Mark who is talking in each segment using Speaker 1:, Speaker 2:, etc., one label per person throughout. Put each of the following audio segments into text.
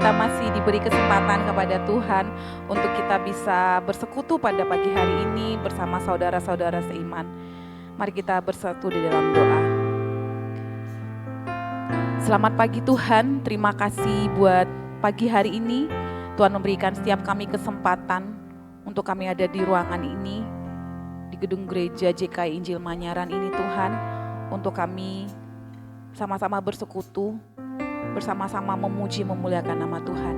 Speaker 1: kita masih diberi kesempatan kepada Tuhan untuk kita bisa bersekutu pada pagi hari ini bersama saudara-saudara seiman. Mari kita bersatu di dalam doa. Selamat pagi Tuhan, terima kasih buat pagi hari ini. Tuhan memberikan setiap kami kesempatan untuk kami ada di ruangan ini, di gedung gereja JKI Injil Manyaran ini Tuhan, untuk kami sama-sama bersekutu, bersama-sama memuji memuliakan nama Tuhan.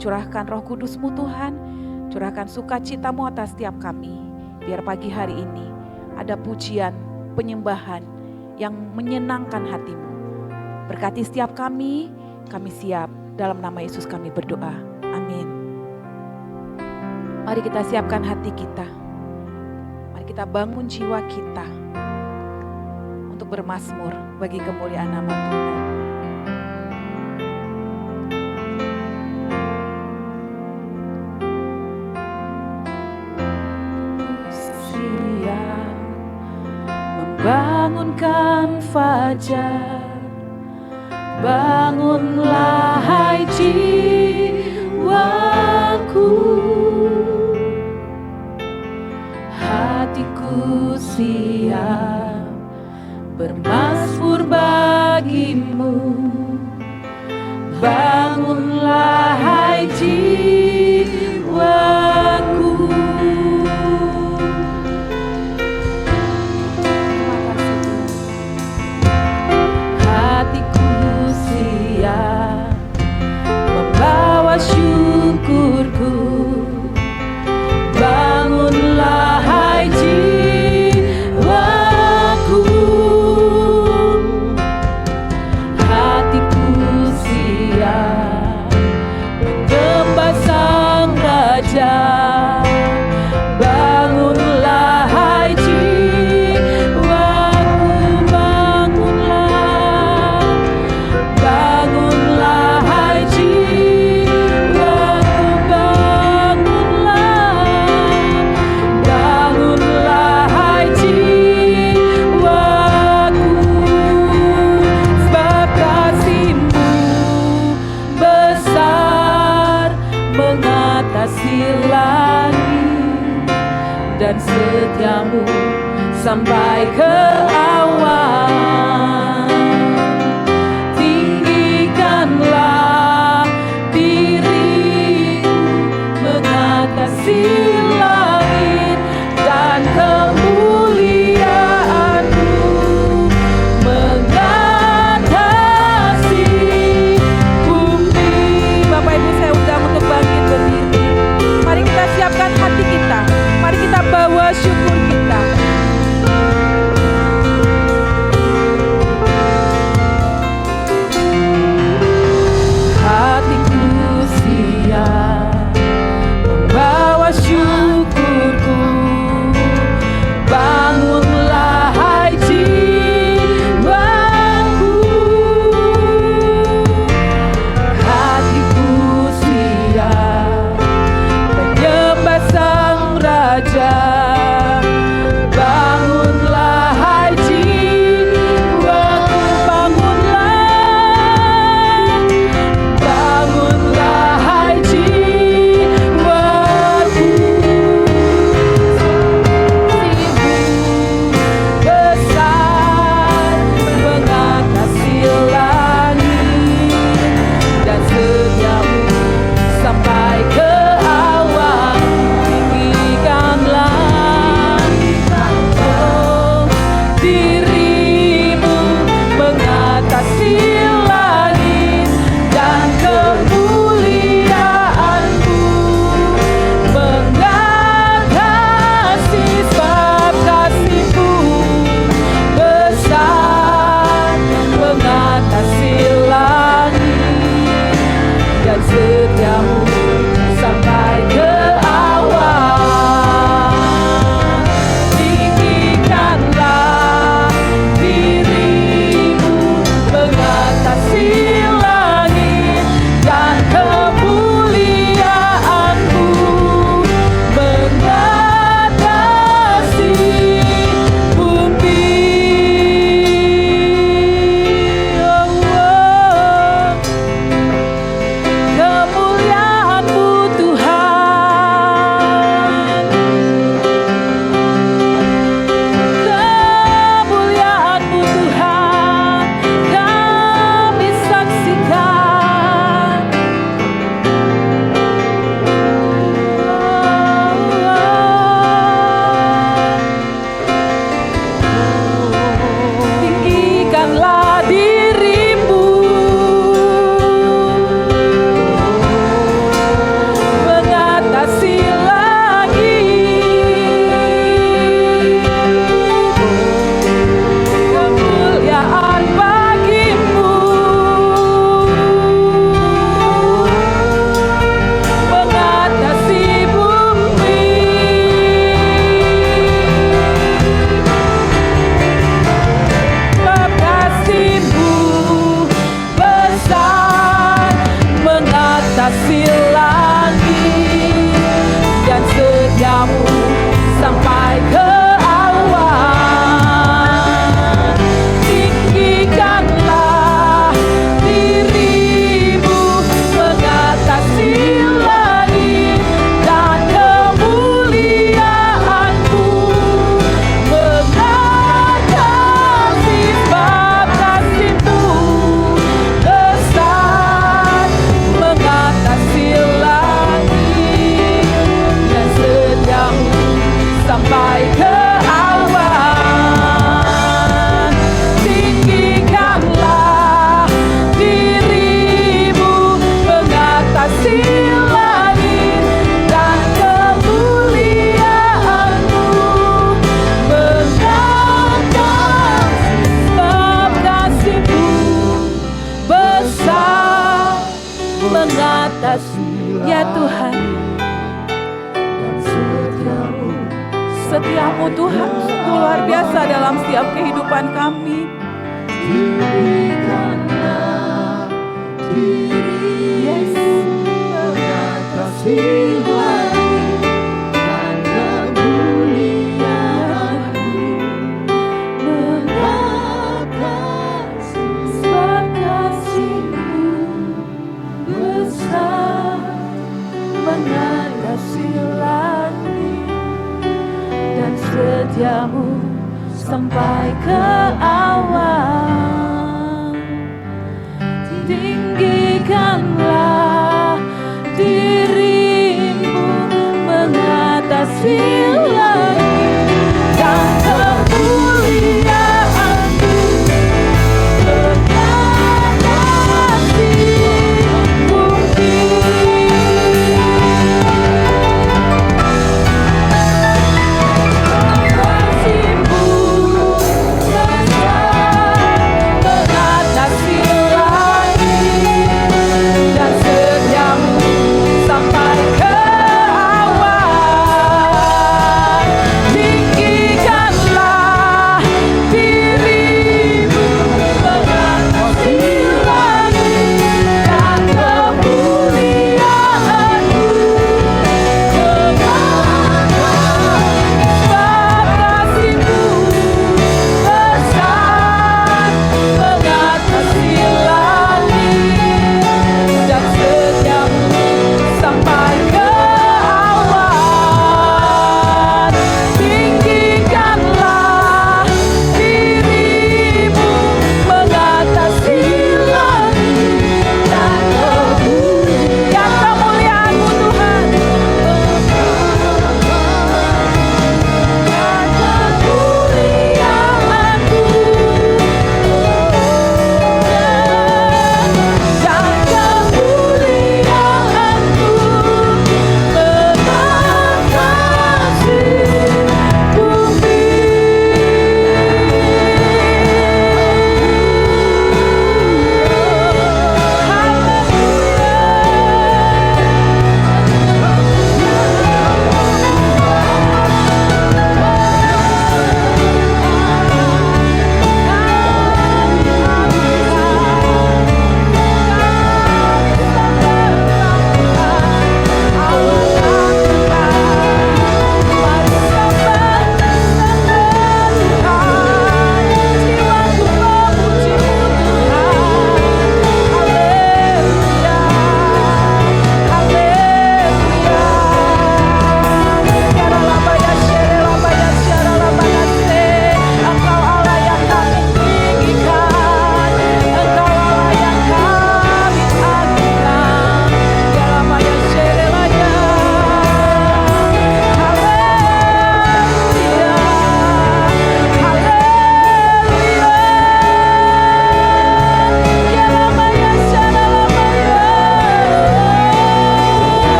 Speaker 1: Curahkan Roh Kudus-Mu Tuhan, curahkan sukacita-Mu atas setiap kami, biar pagi hari ini ada pujian, penyembahan yang menyenangkan hati-Mu. Berkati setiap kami siap, dalam nama Yesus kami berdoa, amin. Mari kita siapkan hati kita, mari kita bangun jiwa kita untuk bermazmur bagi kemuliaan nama Tuhan. Siap membangunkan fajar, bangunlah hai jiwaku, hatiku siap bermazmur bagimu. Bangunlah hai jiwaku. Terima kasih Tuhan. Hatiku siap membawa syukurku. Bangunlah hai jiwaku, hatiku siap menyembah Sang Raja. Bangunlah hai jiwaku, bangunlah, bangunlah hai jiwaku, bangunlah, bangunlah hai jiwaku. Sebab kasih-Mu besar mengatasi langit, dan setia-Mu sampai ke awan. Tinggikanlah diri mengatasi langit, dan kemuliaan-Mu mengatasi bumi. Bapak Ibu, saya undang untuk bangkit berdiri. Mari kita siapkan hati kita, mari kita bawa syukur kita. Hatiku siap membawa syukurku. Bangunlah hai jiwaku, hatiku siap menyembah Sang Raja. Bangunlah hai jiwaku, bangunlah, bangunlah hai jiwaku. Kasih-Mu besar mengatasi langit, dan setia-Mu sampai ke awan. Tinggikanlah oh, diri-Mu mengatasi langit, dan kemuliaan-Mu mengatasi. Sebab kasih-Mu besar mengatasi langit, dan setia-Mu sampai ke awan. Tinggikanlah diri-Mu mengatasi langit, dan kemuliaan-Mu mengatasi bumi. Oh, oh. mengatasi langit dan setiamu sampai ke awan. Tinggikanlah dirimu mengatasi langit dan kemuliaanmu mengatasi, sebab kasihmu besar mengatasi langit dan setiamu sampai ke awan. Tinggikanlah dirimu mengatasi langit dan kemuliaanmu mengatasi, sebab kasihmu besar mengatasi. Ya Tuhan, setiamu Tuhan sungguh luar biasa dalam setiap kehidupan kami.
Speaker 2: Tinggikanlah dirimu mengatasi langit dan kemuliaanmu mengatasi,
Speaker 1: Sebab kasihmu besar mengatasi langit dan setiamu sampai ke awan. Tinggikanlah dirimu mengatasi langit dan kemuliaanmu mengatasi bumi. Kasihmu besar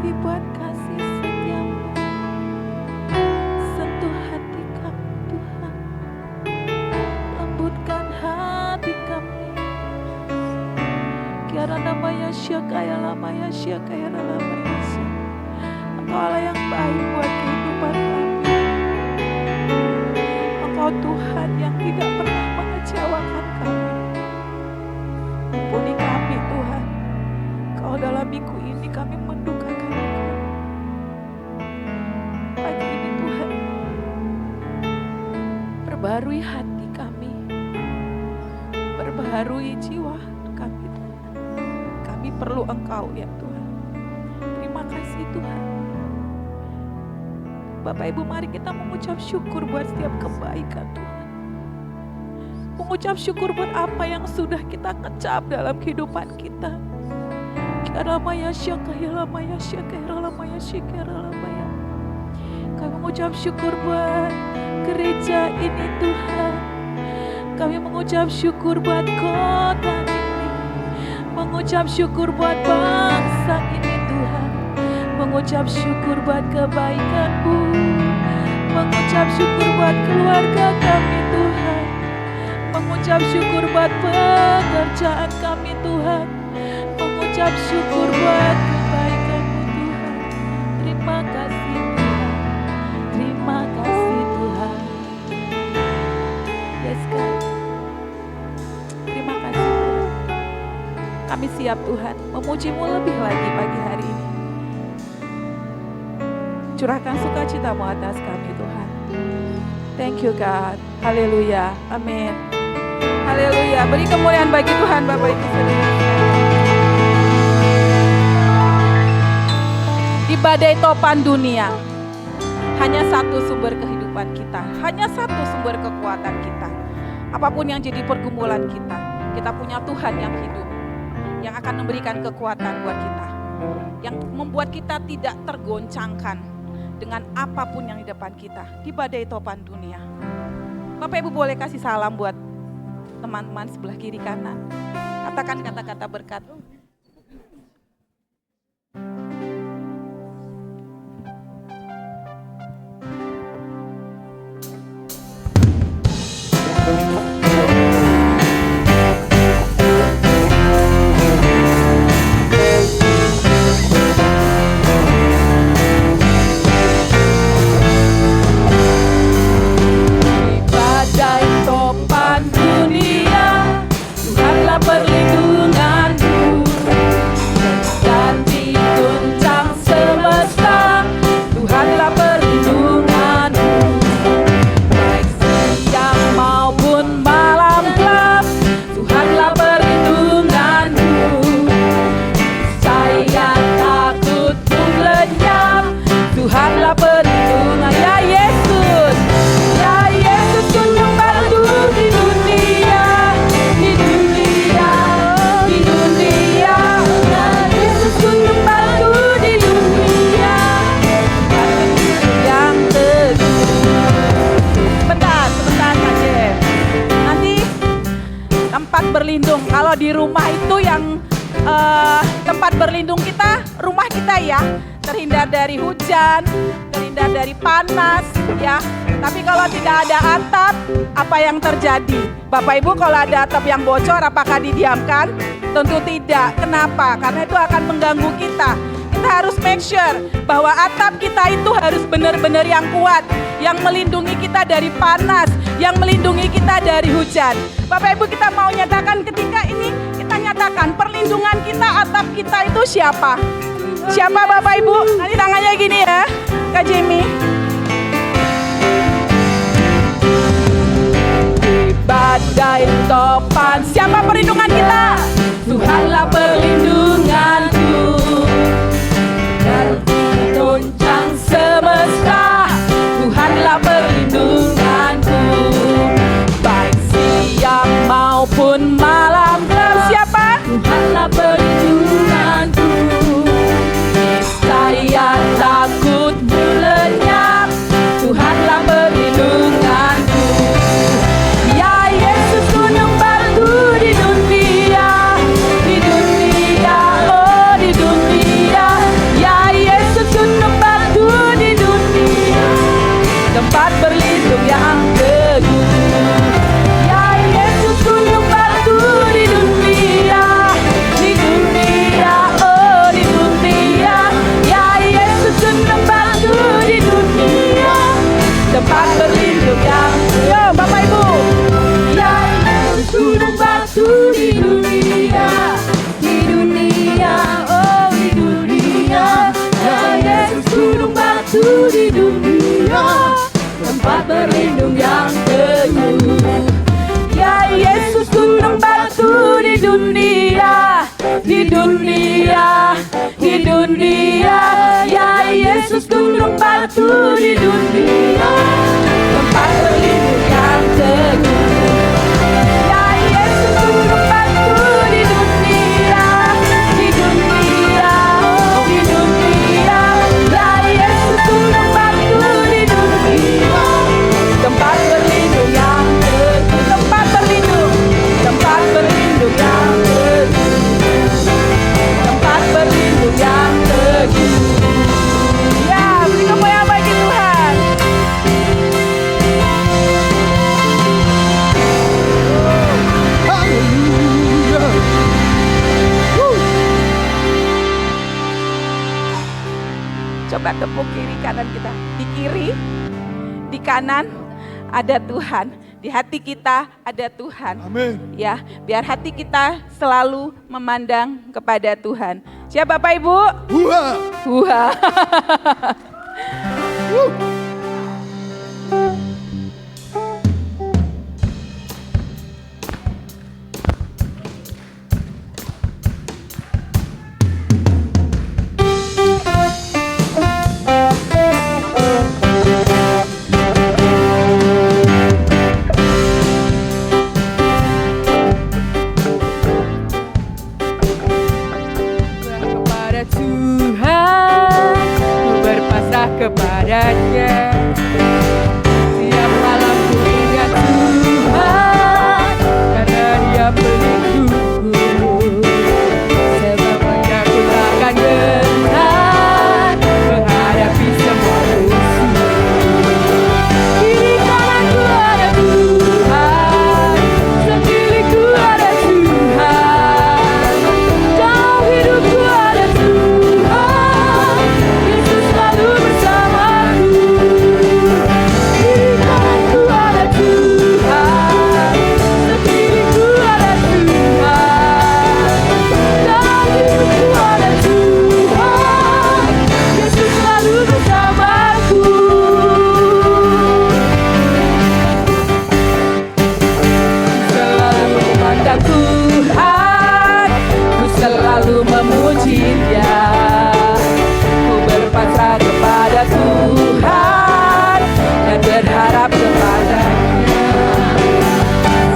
Speaker 1: kasih buat kasih setiamu. Sentuh hati kami Tuhan, lembutkan hati kami. Kiara namanya syakaya lamaya syakaya lamaya syakaya. Engkau Allah yang baik buat kehidupan kami. Engkau Tuhan yang tidak pernah mengecewakan kami. Ampuni kami Tuhan, Kau dalam minggu ini kami mendukakan Engkau. Pagi ini Tuhan, perbarui hati kami, perbarui jiwa kami Tuhan. Kami perlu Engkau ya Tuhan. Terima kasih Tuhan. Bapak Ibu, mari kita mengucap syukur buat setiap kebaikan Tuhan. Mengucap syukur buat apa yang sudah kita kecap dalam kehidupan kita. Kami mengucap syukur buat gereja ini Tuhan. Kami mengucap syukur buat kota ini. Mengucap syukur buat bangsa ini Tuhan. Mengucap syukur buat kebaikan-Mu. Mengucap syukur buat keluarga kami Tuhan. Mengucap syukur buat pekerjaan kami Tuhan. Mengucap syukur buat kebaikan-Mu Tuhan. Terima kasih Tuhan. Terima kasih Tuhan. Yes God. Terima kasih Tuhan. Kami siap Tuhan memuji-Mu lebih lagi pagi hari ini. Curahkan sukacita-Mu atas kami Tuhan. Thank you God. Haleluya. Amin. Haleluya. Beri kemuliaan bagi Tuhan Bapak Ibu Saudara. Di badai topan dunia, hanya satu sumber kehidupan kita, hanya satu sumber kekuatan kita. Apapun yang jadi pergumulan kita punya Tuhan yang hidup, yang akan memberikan kekuatan buat kita, yang membuat kita tidak tergoncangkan dengan apapun yang di depan kita, di badai topan dunia. Bapak Ibu boleh kasih salam buat teman-teman sebelah kiri kanan. Katakan kata-kata berkat. Kalau di rumah itu yang tempat berlindung kita, rumah kita ya, terhindar dari hujan, terhindar dari panas ya. Tapi kalau tidak ada atap, apa yang terjadi? Bapak Ibu, kalau ada atap yang bocor, apakah didiamkan? Tentu tidak. Kenapa? Karena itu akan mengganggu kita. Kita harus make sure bahwa atap kita itu harus benar-benar yang kuat, yang melindungi kita dari panas, yang melindungi kita dari hujan. Bapak Ibu, kita mau nyatakan ketika ini, kita nyatakan perlindungan kita, atap kita itu siapa? Siapa Bapak Ibu? Nanti tangannya gini ya, Kak Jamie. Di badai topan, siapa perlindungan kita? Tuhanlah perlindunganku. Dan goncang semesta, Tuhanlah perlindunganku. Baik siang maupun malam gelap, siapa? Tuhanlah perlindunganku. Niscaya takutmu lenyap, Tuhanlah perlindunganku. Ya Yesus, gunung batu di dunia, oh dunia. Ya Yesus gunung batu di dunia, tempat berlindung yang teguh. Ya Yesus gunung batu di dunia, di dunia, di dunia. Ya Yesus gunung batu di dunia, tempat berlindung yang teguh. Tempat berlindung yang teguh. Tempat berlindung yang teguh. Ya, beri kemuliaan bagi Tuhan.
Speaker 2: Haleluya.
Speaker 1: Coba tepuk kiri kanan kita. Di kiri, di kanan ada Tuhan. Di hati kita ada Tuhan.
Speaker 2: Amin.
Speaker 1: Ya, biar hati kita selalu memandang kepada Tuhan. Siap Bapak Ibu?
Speaker 2: Wah.
Speaker 1: Wah. Kepada Tuhan, ku berpasrah kepadanya. Tiap malam ku ingat Tuhan, karena Dia pelindungku. Sebabnya ku takkan gentar menghadapi semua musuh. Kiri kananku ada Tuhan, sekeliling ada Tuhan. Dalam hidupku ada Tuhan, Yesus selalu bersamaku. Kiri kananku ada Tuhan, sekelilingku ada Tuhan. Dalam hidupku ada Tuhan, Yesus selalu bersamaku. Selalu memandang Tuhan, ku selalu memuji Dia. Ku berpasrah kepada Tuhan dan berharap kepadanya.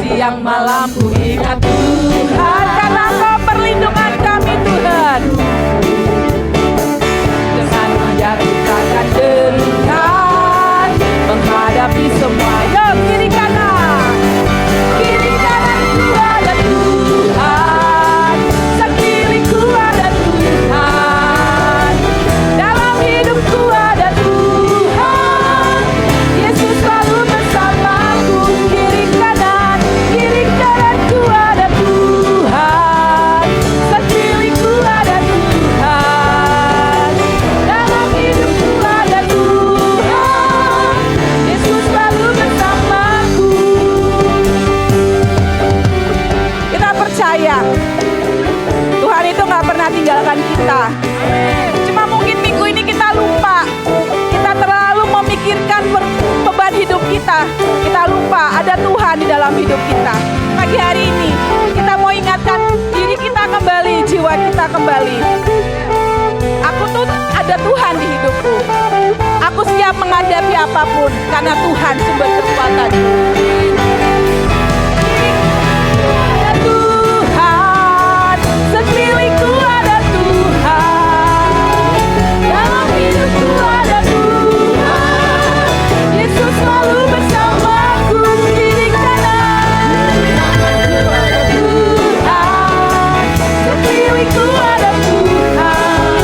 Speaker 1: Siang malam ku ingat Tuhan, karena Kau perlindungan kami Tuhan. Dengan Dia ku takkan gentar menghadapi semua. Yo, kiri kanan. Kiri kananku ada Tuhan, sekelilingku ada Tuhan. Dalam hidupku ada Tuhan, Yesus selalu bersamaku. Kiri kananku ada Tuhan, sekelilingku ada Tuhan. Dalam hidupku ada Tuhan, Yesus selalu bersamaku. Kita percaya Tuhan itu gak pernah tinggalkan kita. Cuma mungkin minggu ini kita lupa. Kita terlalu memikirkan beban hidup kita. Kita lupa ada Tuhan di dalam hidup kita. Pagi hari ini kita mau ingatkan diri kita kembali, jiwa kita kembali. Aku tuh ada Tuhan di hidupku. Aku siap menghadapi apapun karena Tuhan sumber kekuatan. Ada Tuhan, sekelilingku ada Tuhan. Dalam hidupku ada Tuhan, Yesus selalu bersamaku. Kiri kanan ada Tuhan, sekelilingku ada Tuhan.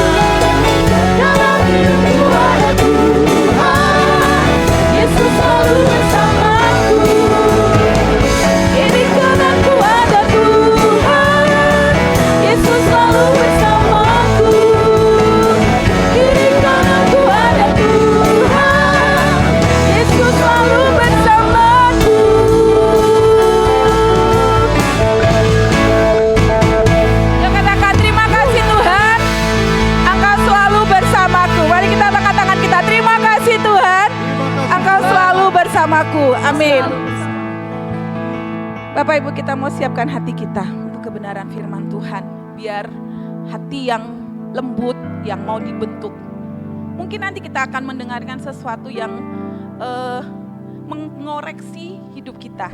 Speaker 1: Dalam hidupku ada Tuhan, Yesus selalu bersamaku. Kiri kananku ada Tuhan, Yesus selalu bersamaku. Kiri kananku ada Tuhan, Yesus selalu bersamaku. Yang katakan terima kasih Tuhan, Engkau selalu bersamaku. Mari kita angkat tangan kita, terima kasih Tuhan, Engkau selalu bersamaku. Amin. Bapak Ibu, kita mau siapkan hati kita untuk kebenaran firman Tuhan. Biar hati yang lembut yang mau dibentuk. Mungkin nanti kita akan mendengarkan sesuatu yang mengoreksi hidup kita.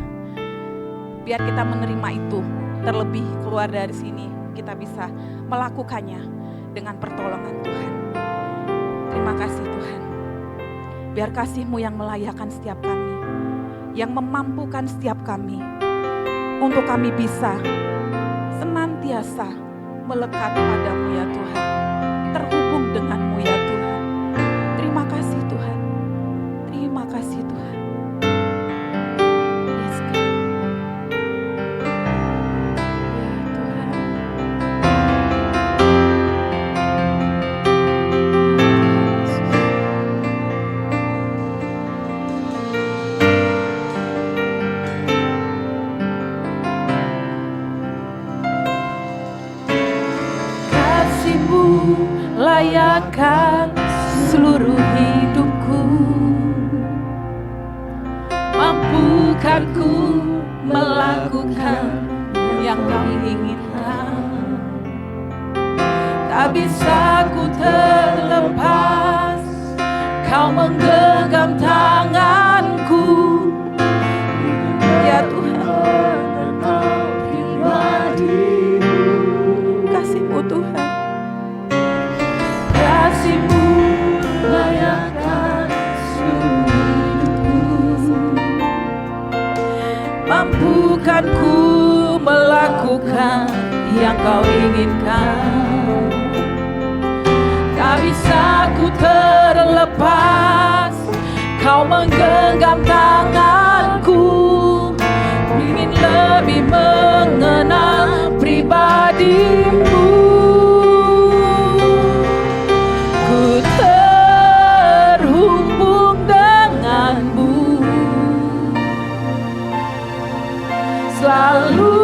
Speaker 1: Biar kita menerima itu, terlebih keluar dari sini kita bisa melakukannya dengan pertolongan Tuhan. Terima kasih Tuhan. Biar kasih-Mu yang melayakan setiap kami, yang memampukan setiap kami, untuk kami bisa senantiasa melekat padamu ya Tuhan, terhubung denganmu ya Tuhan. Terima kasih Tuhan, terima kasih Tuhan. Yes, God. Ya Tuhan. Kasih-Mu layakkan seluruh hidupku, mampukan ku melakukan yang Kau inginkan. Tak bisa ku terlepas, Kau menggenggam tanganku ya Tuhan. Kasih-Mu Tuhan, kasih-Mu layakkan seluruh hidupku, mampukan ku melakukan yang Kau inginkan. Tak bisa ku terlepas, Kau menggenggam tanganku, ingin lebih mengenal pribadi-Mu. Ku terhubung denganmu, selalu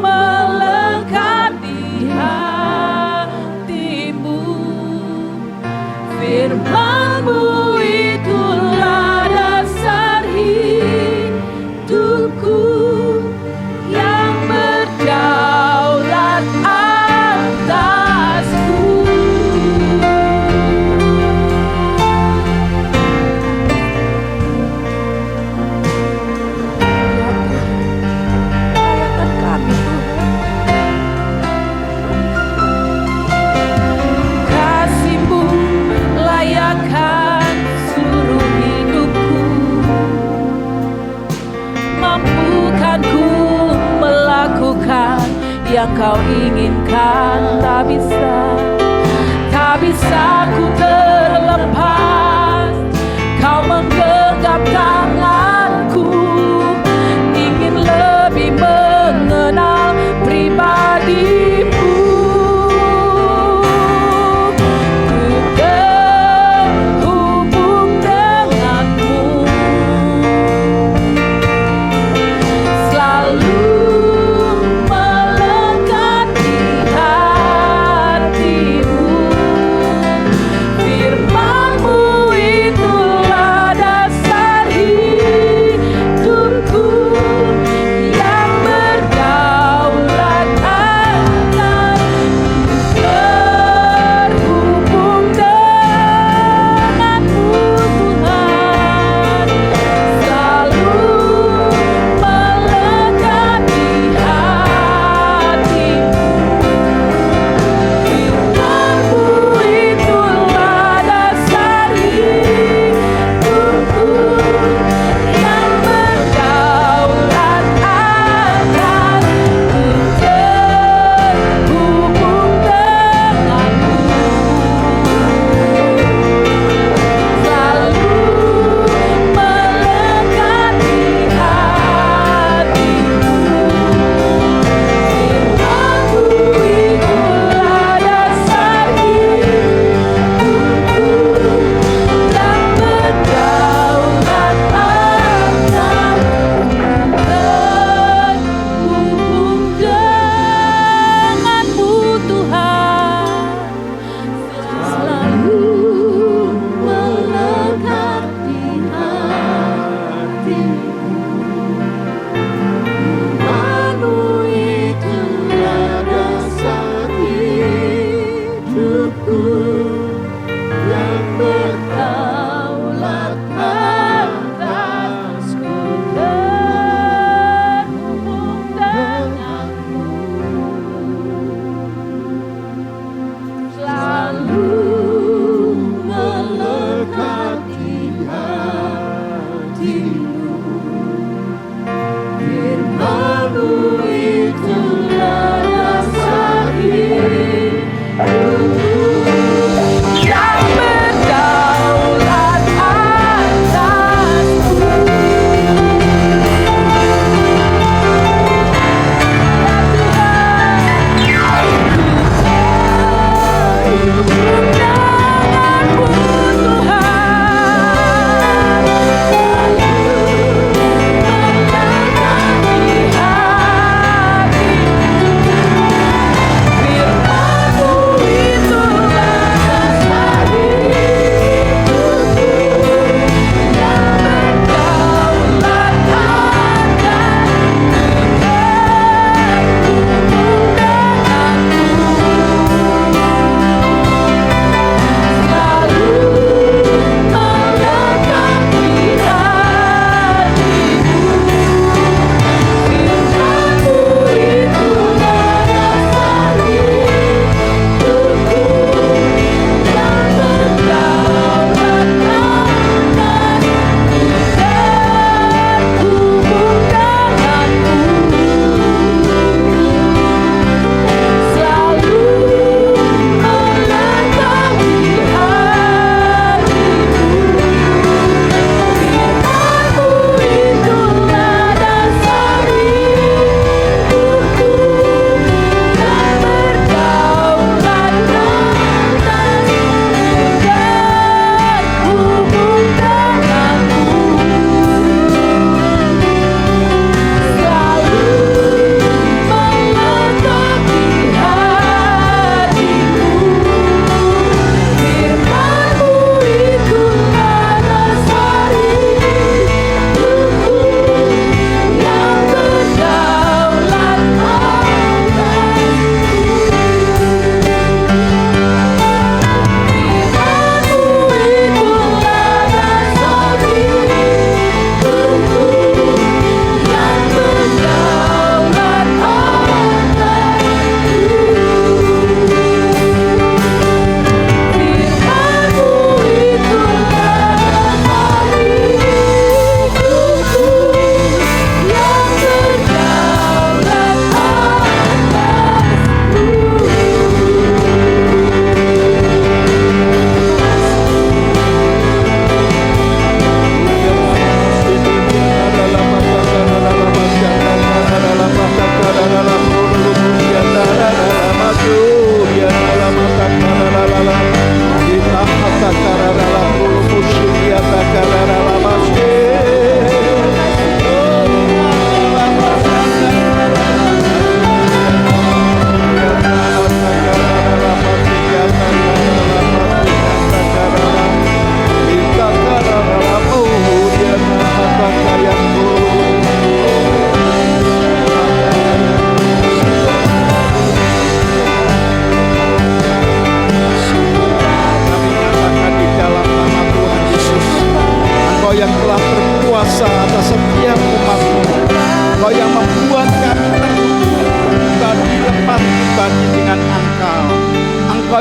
Speaker 1: melekat di hatimu. Firman-Mu itulah dasar hidupku yang berdaulat atasku. Layakan kami Tuhan. Kasih-Mu layakkan seluruh hidupku, mampukan ku melakukan yang Kau inginkan. Tak bisa ku terlepas, Kau menggenggam tanganku, ingin lebih mengenal pribadi-Mu. Ku terhubung denganmu, selalu melekat di hatimu.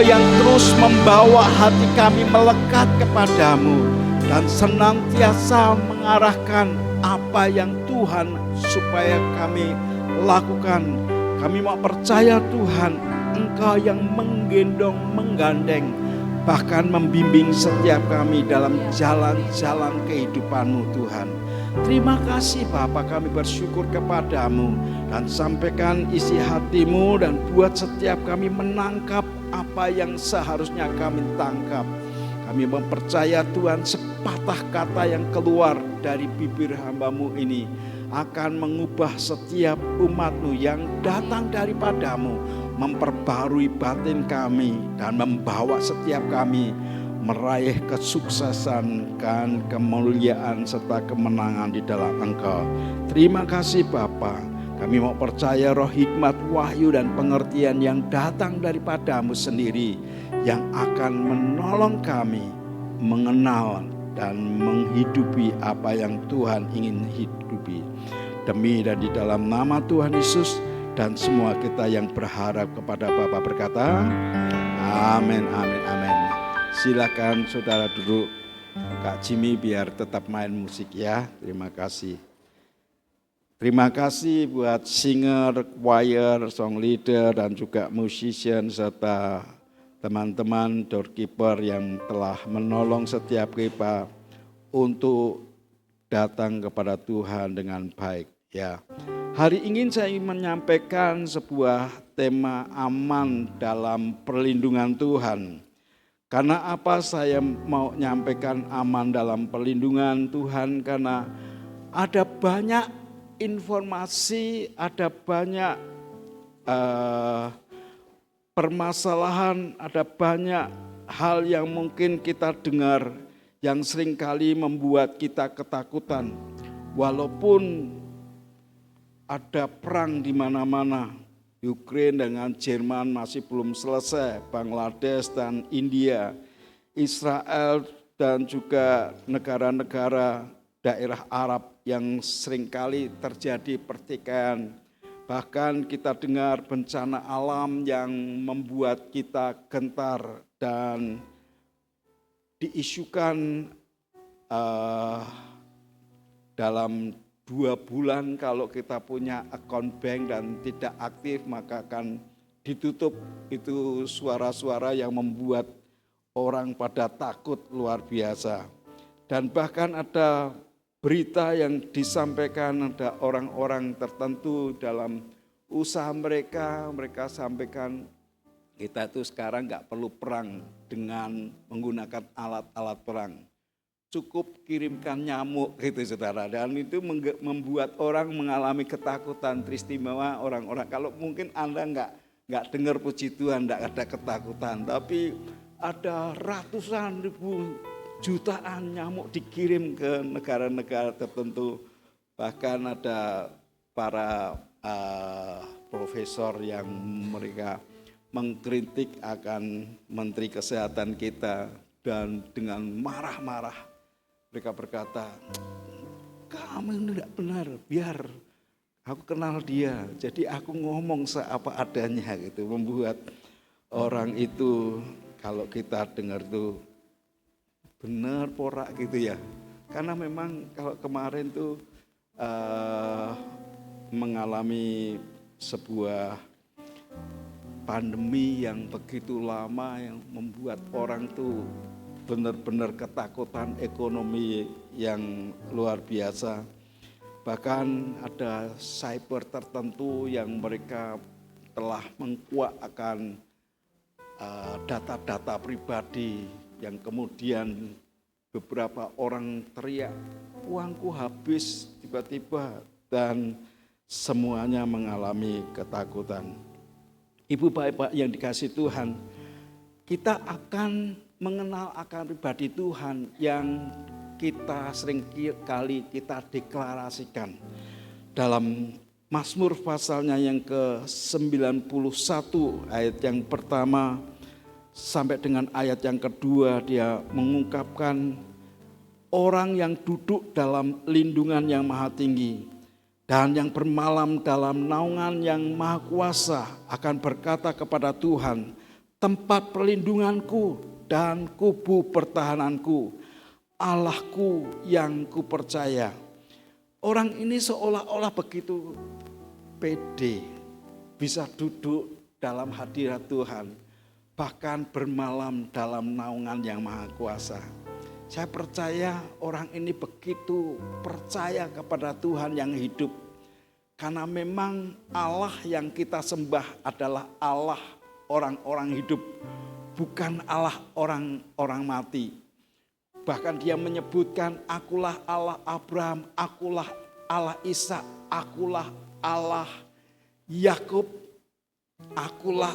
Speaker 3: yang terus membawa hati kami melekat kepadamu dan senantiasa mengarahkan apa yang Tuhan supaya kami lakukan. Kami mau percaya Tuhan, Engkau yang menggendong, menggandeng, bahkan membimbing setiap kami dalam jalan-jalan kehidupan-Mu Tuhan. Terima kasih Bapa, kami bersyukur kepadamu dan sampaikan isi hati-Mu dan buat setiap kami menangkap apa yang seharusnya kami tangkap. Kami mempercaya Tuhan sepatah kata yang keluar dari bibir hamba-Mu ini akan mengubah setiap umat-Mu yang datang daripadamu, memperbarui batin kami dan membawa setiap kami meraih kesuksesan dan kemuliaan serta kemenangan di dalam Engkau. Terima kasih Bapa. Kami mau percaya roh hikmat, wahyu dan pengertian yang datang daripadamu sendiri yang akan menolong kami mengenal dan menghidupi apa yang Tuhan ingin hidupi. Demi dan di dalam nama Tuhan Yesus dan semua kita yang berharap kepada Bapa berkata, amin, amin, amin. Silakan saudara duduk. Kak Jimmy biar tetap main musik ya. Terima kasih. Terima kasih buat singer, choir, song leader dan juga musician serta teman-teman doorkeeper yang telah menolong setiap kita untuk datang kepada Tuhan dengan baik ya. Hari ini saya ingin menyampaikan sebuah tema aman dalam perlindungan Tuhan. Karena apa saya mau menyampaikan aman dalam perlindungan Tuhan? Karena ada banyak informasi, ada banyak permasalahan, ada banyak hal yang mungkin kita dengar yang seringkali membuat kita ketakutan. Walaupun ada perang di mana-mana, Ukraina dengan Jerman masih belum selesai, Bangladesh dan India, Israel dan juga negara-negara daerah Arab yang seringkali terjadi pertikaian. Bahkan kita dengar bencana alam yang membuat kita gentar dan diisukan dalam 2 bulan kalau kita punya akun bank dan tidak aktif maka akan ditutup. Itu suara-suara yang membuat orang pada takut luar biasa. Dan bahkan ada berita yang disampaikan ada orang-orang tertentu dalam usaha mereka sampaikan kita itu sekarang gak perlu perang dengan menggunakan alat-alat perang. Cukup kirimkan nyamuk gitu saudara. Dan itu membuat orang mengalami ketakutan, teristimewa orang-orang. Kalau mungkin Anda nggak dengar puji Tuhan, nggak ada ketakutan. Tapi ada ratusan ribu jutaan nyamuk dikirim ke negara-negara tertentu. Bahkan ada para profesor yang mereka mengkritik akan Menteri Kesehatan kita. Dan dengan marah-marah mereka berkata, kamu tidak benar, biar aku kenal dia. Jadi aku ngomong seapa adanya gitu. Membuat orang itu kalau kita dengar tuh benar porak gitu ya. Karena memang kalau kemarin tuh mengalami sebuah pandemi yang begitu lama yang membuat orang tuh benar-benar ketakutan, ekonomi yang luar biasa. Bahkan ada cyber tertentu yang mereka telah mengkuak akan data-data pribadi yang kemudian beberapa orang teriak, uangku habis tiba-tiba dan semuanya mengalami ketakutan. Ibu bapak yang dikasihi Tuhan, kita akan mengenal akan pribadi Tuhan yang kita sering kali kita deklarasikan. Dalam Mazmur pasalnya yang ke-91 ayat yang pertama sampai dengan ayat yang kedua dia mengungkapkan orang yang duduk dalam lindungan yang maha tinggi dan yang bermalam dalam naungan yang maha kuasa akan berkata kepada Tuhan, tempat perlindunganku dan kubu pertahananku, Allahku yang kupercaya. Orang ini seolah-olah begitu pede, bisa duduk dalam hadirat Tuhan, bahkan bermalam dalam naungan yang maha kuasa. Saya percaya orang ini begitu percaya kepada Tuhan yang hidup. Karena memang Allah yang kita sembah adalah Allah orang-orang hidup, bukan Allah orang-orang mati. Bahkan dia menyebutkan, akulah Allah Abraham, akulah Allah Ishak, akulah Allah Yakub, akulah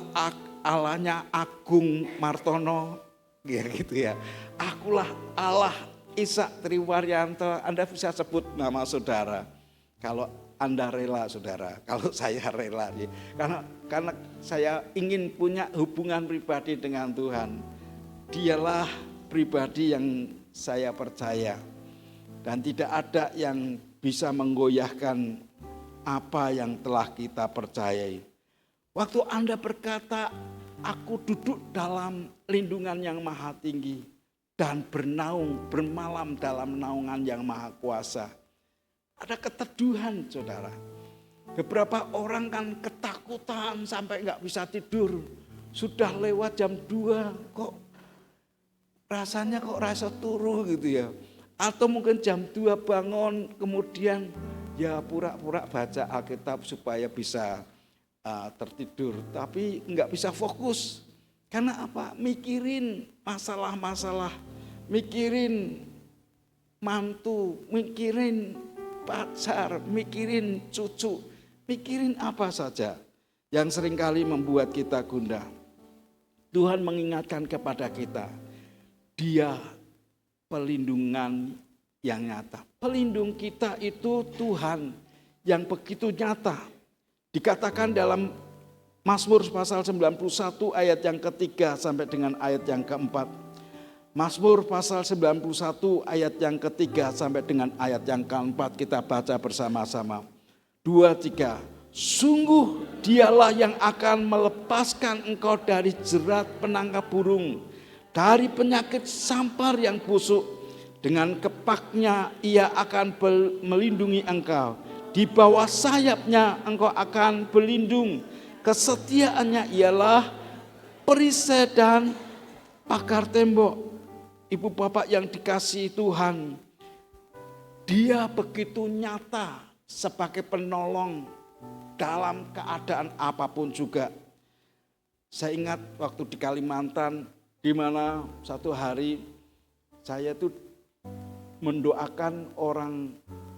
Speaker 3: Allahnya Agung Martono, ya gitu ya. Akulah Allah Ishak Triwaryanto. Anda bisa sebut nama saudara kalau Anda rela, saudara. Kalau saya rela, karena saya ingin punya hubungan pribadi dengan Tuhan. Dialah pribadi yang saya percaya, dan tidak ada yang bisa menggoyahkan apa yang telah kita percayai. Waktu Anda berkata, aku duduk dalam lindungan yang maha tinggi dan bermalam dalam naungan yang maha kuasa. Ada keteduhan, saudara. Beberapa orang kan ketakutan sampai nggak bisa tidur. Sudah lewat jam 2 kok rasanya rasa turu gitu ya. Atau mungkin jam 2 bangun kemudian ya pura-pura baca Alkitab supaya bisa tertidur. Tapi nggak bisa fokus. Karena apa? Mikirin masalah-masalah. Mikirin mantu, mikirin pacar, mikirin cucu, mikirin apa saja yang seringkali membuat kita gundah. Tuhan mengingatkan kepada kita, Dia pelindungan yang nyata. Pelindung kita itu Tuhan yang begitu nyata. Dikatakan dalam Mazmur pasal 91 ayat yang ketiga sampai dengan ayat yang keempat. Mazmur pasal 91 ayat yang ketiga sampai dengan ayat yang keempat, kita baca bersama-sama. 2, 3. Sungguh dialah yang akan melepaskan engkau dari jerat penangkap burung, dari penyakit sampar yang busuk. Dengan kepaknya ia akan melindungi engkau. Di bawah sayapnya engkau akan berlindung. Kesetiaannya ialah perisai dan pagar tembok. Ibu bapak yang dikasihi Tuhan, Dia begitu nyata sebagai penolong dalam keadaan apapun juga. Saya ingat waktu di Kalimantan, di mana satu hari saya tuh mendoakan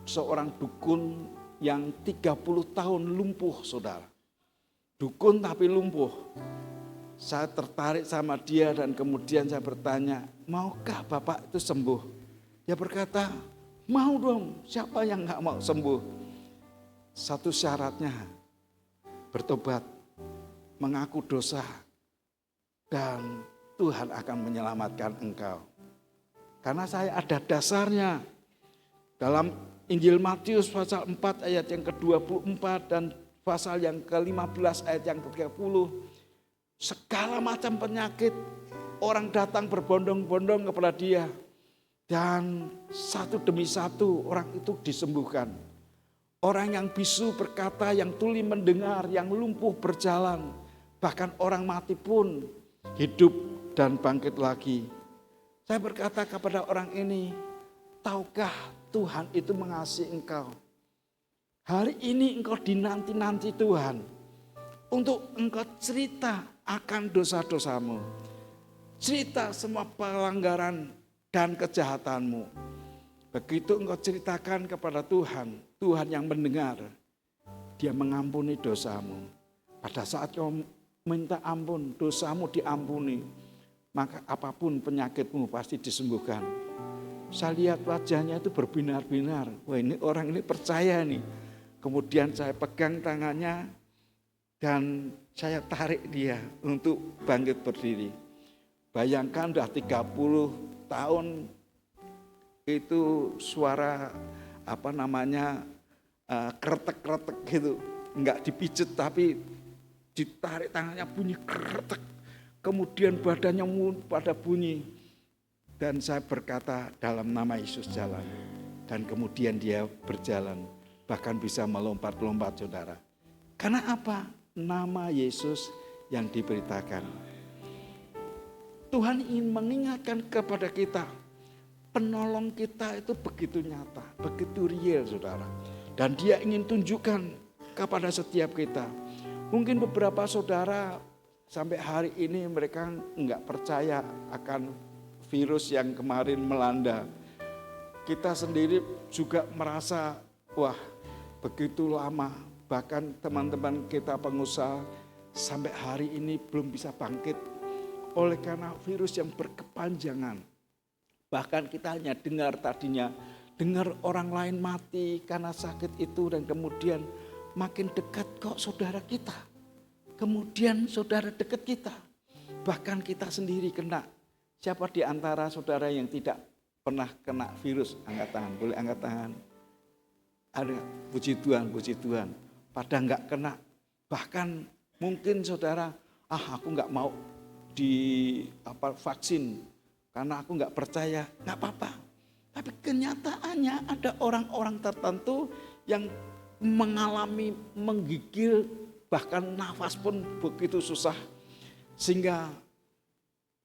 Speaker 3: seorang dukun yang 30 tahun lumpuh, saudara. Dukun tapi lumpuh. Saya tertarik sama dia dan kemudian saya bertanya, maukah Bapak itu sembuh? Dia berkata, mau dong, siapa yang gak mau sembuh? Satu syaratnya, bertobat, mengaku dosa, dan Tuhan akan menyelamatkan engkau. Karena saya ada dasarnya. Dalam Injil Matius pasal 4 ayat yang ke-24 dan pasal yang ke-15 ayat yang ke-30. Segala macam penyakit orang datang berbondong-bondong kepada Dia. Dan satu demi satu orang itu disembuhkan. Orang yang bisu berkata, yang tuli mendengar, yang lumpuh berjalan. Bahkan orang mati pun hidup dan bangkit lagi. Saya berkata kepada orang ini, tahukah Tuhan itu mengasihi engkau? Hari ini engkau dinanti-nanti Tuhan. Untuk engkau cerita akan dosa-dosamu. Cerita semua pelanggaran dan kejahatanmu. Begitu engkau ceritakan kepada Tuhan, Tuhan yang mendengar, Dia mengampuni dosamu. Pada saat kau minta ampun, dosamu diampuni, maka apapun penyakitmu pasti disembuhkan. Saya lihat wajahnya itu berbinar-binar. Wah, ini orang ini percaya nih. Kemudian saya pegang tangannya dan saya tarik dia untuk bangkit berdiri. Bayangkan udah 30 tahun itu suara kretek-kretek gitu. Enggak dipijet tapi ditarik tangannya bunyi kretek. kemudian badannya pada bunyi. Dan saya berkata dalam nama Yesus jalan. Dan kemudian dia berjalan, bahkan bisa melompat-lompat saudara. Karena apa? Nama Yesus yang diberitakan. Tuhan ingin mengingatkan kepada kita, penolong kita itu begitu nyata, begitu real saudara. Dan dia ingin tunjukkan kepada setiap kita. Mungkin beberapa saudara sampai hari ini mereka enggak percaya akan virus yang kemarin melanda. Kita sendiri juga merasa, wah begitu lama. Bahkan teman-teman kita pengusaha sampai hari ini belum bisa bangkit. Oleh karena virus yang berkepanjangan. Bahkan kita hanya dengar orang lain mati karena sakit itu. Dan kemudian makin dekat kok saudara kita. Kemudian saudara dekat kita. Bahkan kita sendiri kena. Siapa di antara saudara yang tidak pernah kena virus? Angkat tangan, boleh angkat tangan. Ada, puji Tuhan. Pada enggak kena. Bahkan mungkin saudara, aku enggak mau vaksin karena aku enggak percaya. Enggak apa-apa. Tapi kenyataannya ada orang-orang tertentu yang mengalami menggigil, bahkan nafas pun begitu susah. Sehingga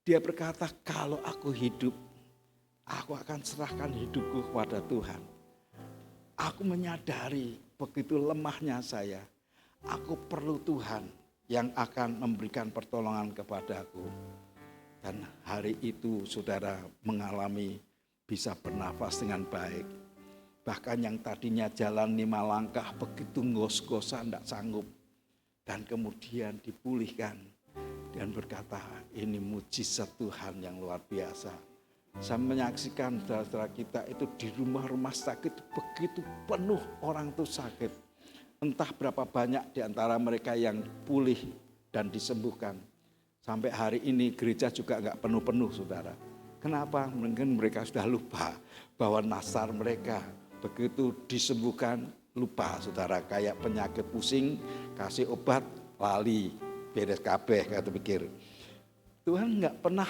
Speaker 3: dia berkata, kalau aku hidup, aku akan serahkan hidupku kepada Tuhan. Aku menyadari begitu lemahnya saya. Aku perlu Tuhan yang akan memberikan pertolongan kepadaku. Dan hari itu saudara mengalami bisa bernafas dengan baik. Bahkan yang tadinya jalan 5 langkah begitu ngos-ngosan tidak sanggup. Dan kemudian dipulihkan. Dan berkata, ini mujizat Tuhan yang luar biasa. Saya menyaksikan saudara-saudara kita itu di rumah-rumah sakit begitu penuh orang itu sakit. Entah berapa banyak di antara mereka yang pulih dan disembuhkan. Sampai hari ini gereja juga enggak penuh-penuh saudara. Kenapa? Mungkin mereka sudah lupa bahwa nasar mereka begitu disembuhkan lupa saudara. Kayak penyakit pusing, kasih obat, lali. Beres kabeh kata pikir. Tuhan enggak pernah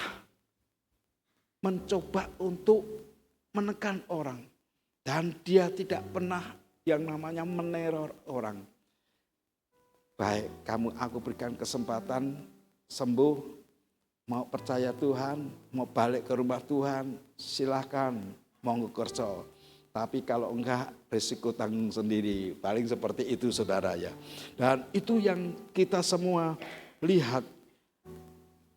Speaker 3: mencoba untuk menekan orang. Dan dia tidak pernah yang namanya meneror orang. Baik, aku berikan kesempatan sembuh, mau percaya Tuhan, mau balik ke rumah Tuhan, silahkan, monggo kerja. Tapi kalau enggak, risiko tanggung sendiri. Paling seperti itu saudara ya. Dan itu yang kita semua lihat.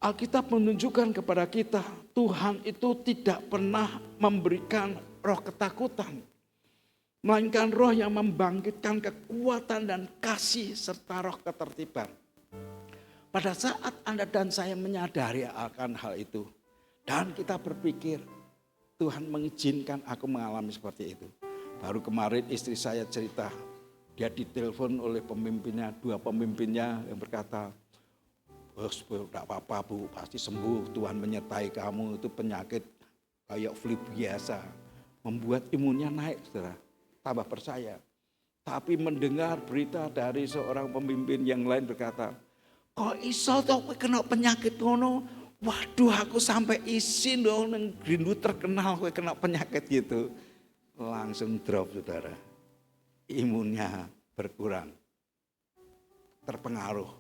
Speaker 3: Alkitab menunjukkan kepada kita, Tuhan itu tidak pernah memberikan roh ketakutan. Melainkan roh yang membangkitkan kekuatan dan kasih serta roh ketertiban. Pada saat Anda dan saya menyadari akan hal itu. Dan kita berpikir, Tuhan mengizinkan aku mengalami seperti itu. Baru kemarin istri saya cerita, dia ditelepon oleh pemimpinnya, 2 pemimpinnya yang berkata, bos, tidak apa-apa bu, pasti sembuh, Tuhan menyertai kamu, itu penyakit kayak flu biasa. Membuat imunnya naik saudara, tambah percaya. Tapi mendengar berita dari seorang pemimpin yang lain berkata, kok iso toh kena penyakit ngono? Waduh, aku sampai izin dong nang Grindu terkenal kowe kena penyakit gitu. Langsung drop saudara. Imunnya berkurang. Terpengaruh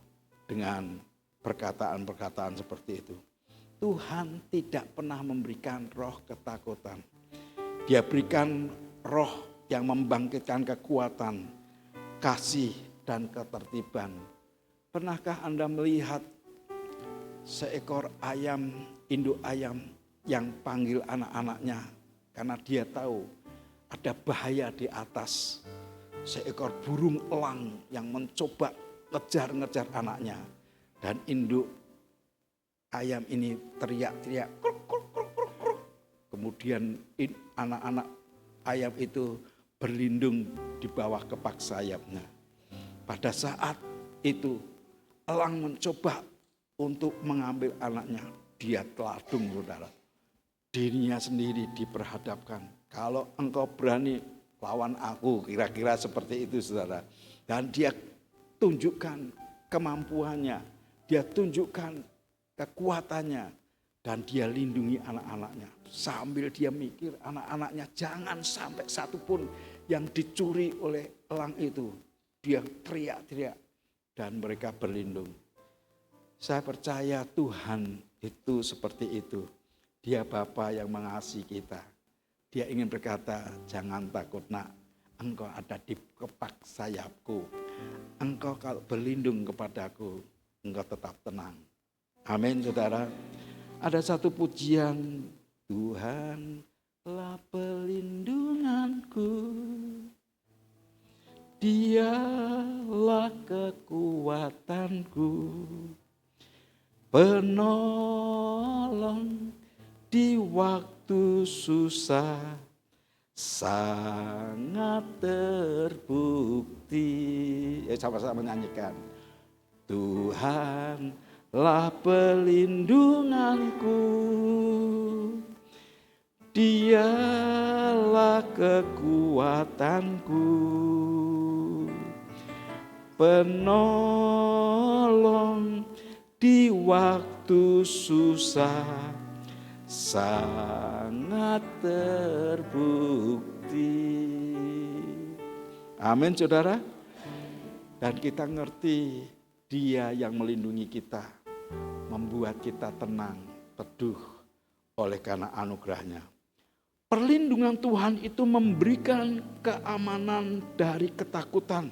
Speaker 3: dengan perkataan-perkataan seperti itu. Tuhan tidak pernah memberikan roh ketakutan. Dia berikan roh yang membangkitkan kekuatan, kasih dan ketertiban. Pernahkah Anda melihat seekor ayam, induk ayam yang panggil anak-anaknya karena dia tahu ada bahaya di atas. Seekor burung elang yang mencoba ngejar-ngejar anaknya. Dan induk ayam ini teriak-teriak. Kruk, kruk, kruk, kruk, kruk. Kemudian anak-anak ayam itu berlindung di bawah kepak sayapnya. Pada saat itu elang mencoba untuk mengambil anaknya. Dia teladung saudara. Dirinya sendiri diperhadapkan. Kalau engkau berani lawan aku, kira-kira seperti itu saudara. Dan dia tunjukkan kemampuannya. Dia tunjukkan kekuatannya, dan dia lindungi anak-anaknya. Sambil dia mikir anak-anaknya jangan sampai satu pun yang dicuri oleh elang itu. Dia teriak-teriak dan mereka berlindung. Saya percaya Tuhan itu seperti itu. Dia Bapa yang mengasihi kita. Dia ingin berkata, jangan takut nak, engkau ada di kepak sayapku. Engkau kalau berlindung kepadaku, engkau tetap tenang. Amin saudara. Ada satu pujian, Tuhanlah pelindunganku, Dialah kekuatanku, penolong di waktu susah, sangat terbukti. Sama-sama nyanyikan. Tuhanlah pelindunganku, Dialah kekuatanku, penolong di waktu susah, sangat terbukti. Amin saudara. Dan kita ngerti Dia yang melindungi kita, membuat kita tenang, teduh oleh karena anugerahnya. Perlindungan Tuhan itu memberikan keamanan dari ketakutan.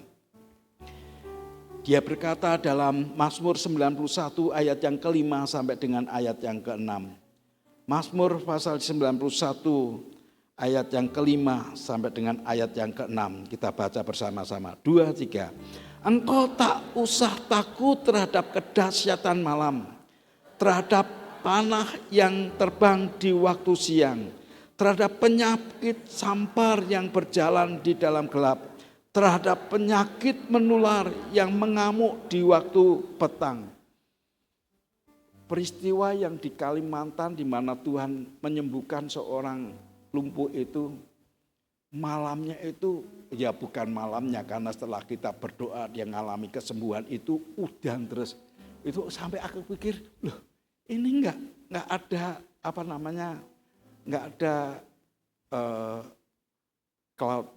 Speaker 3: Dia berkata dalam Mazmur 91 ayat yang ke-5 sampai dengan ayat yang ke-6. Mazmur pasal 91 ayat yang ke-5 sampai dengan ayat yang ke-6. Kita baca bersama-sama. 2, 3. Engkau tak usah takut terhadap kedahsyatan malam, terhadap panah yang terbang di waktu siang, terhadap penyakit sampar yang berjalan di dalam gelap, terhadap penyakit menular yang mengamuk di waktu petang. Peristiwa yang di Kalimantan di mana Tuhan menyembuhkan seorang lumpuh itu, malamnya itu, ya bukan malamnya karena setelah kita berdoa dia mengalami kesembuhan itu udan terus. Itu sampai aku pikir, loh ini enggak ada enggak ada cloud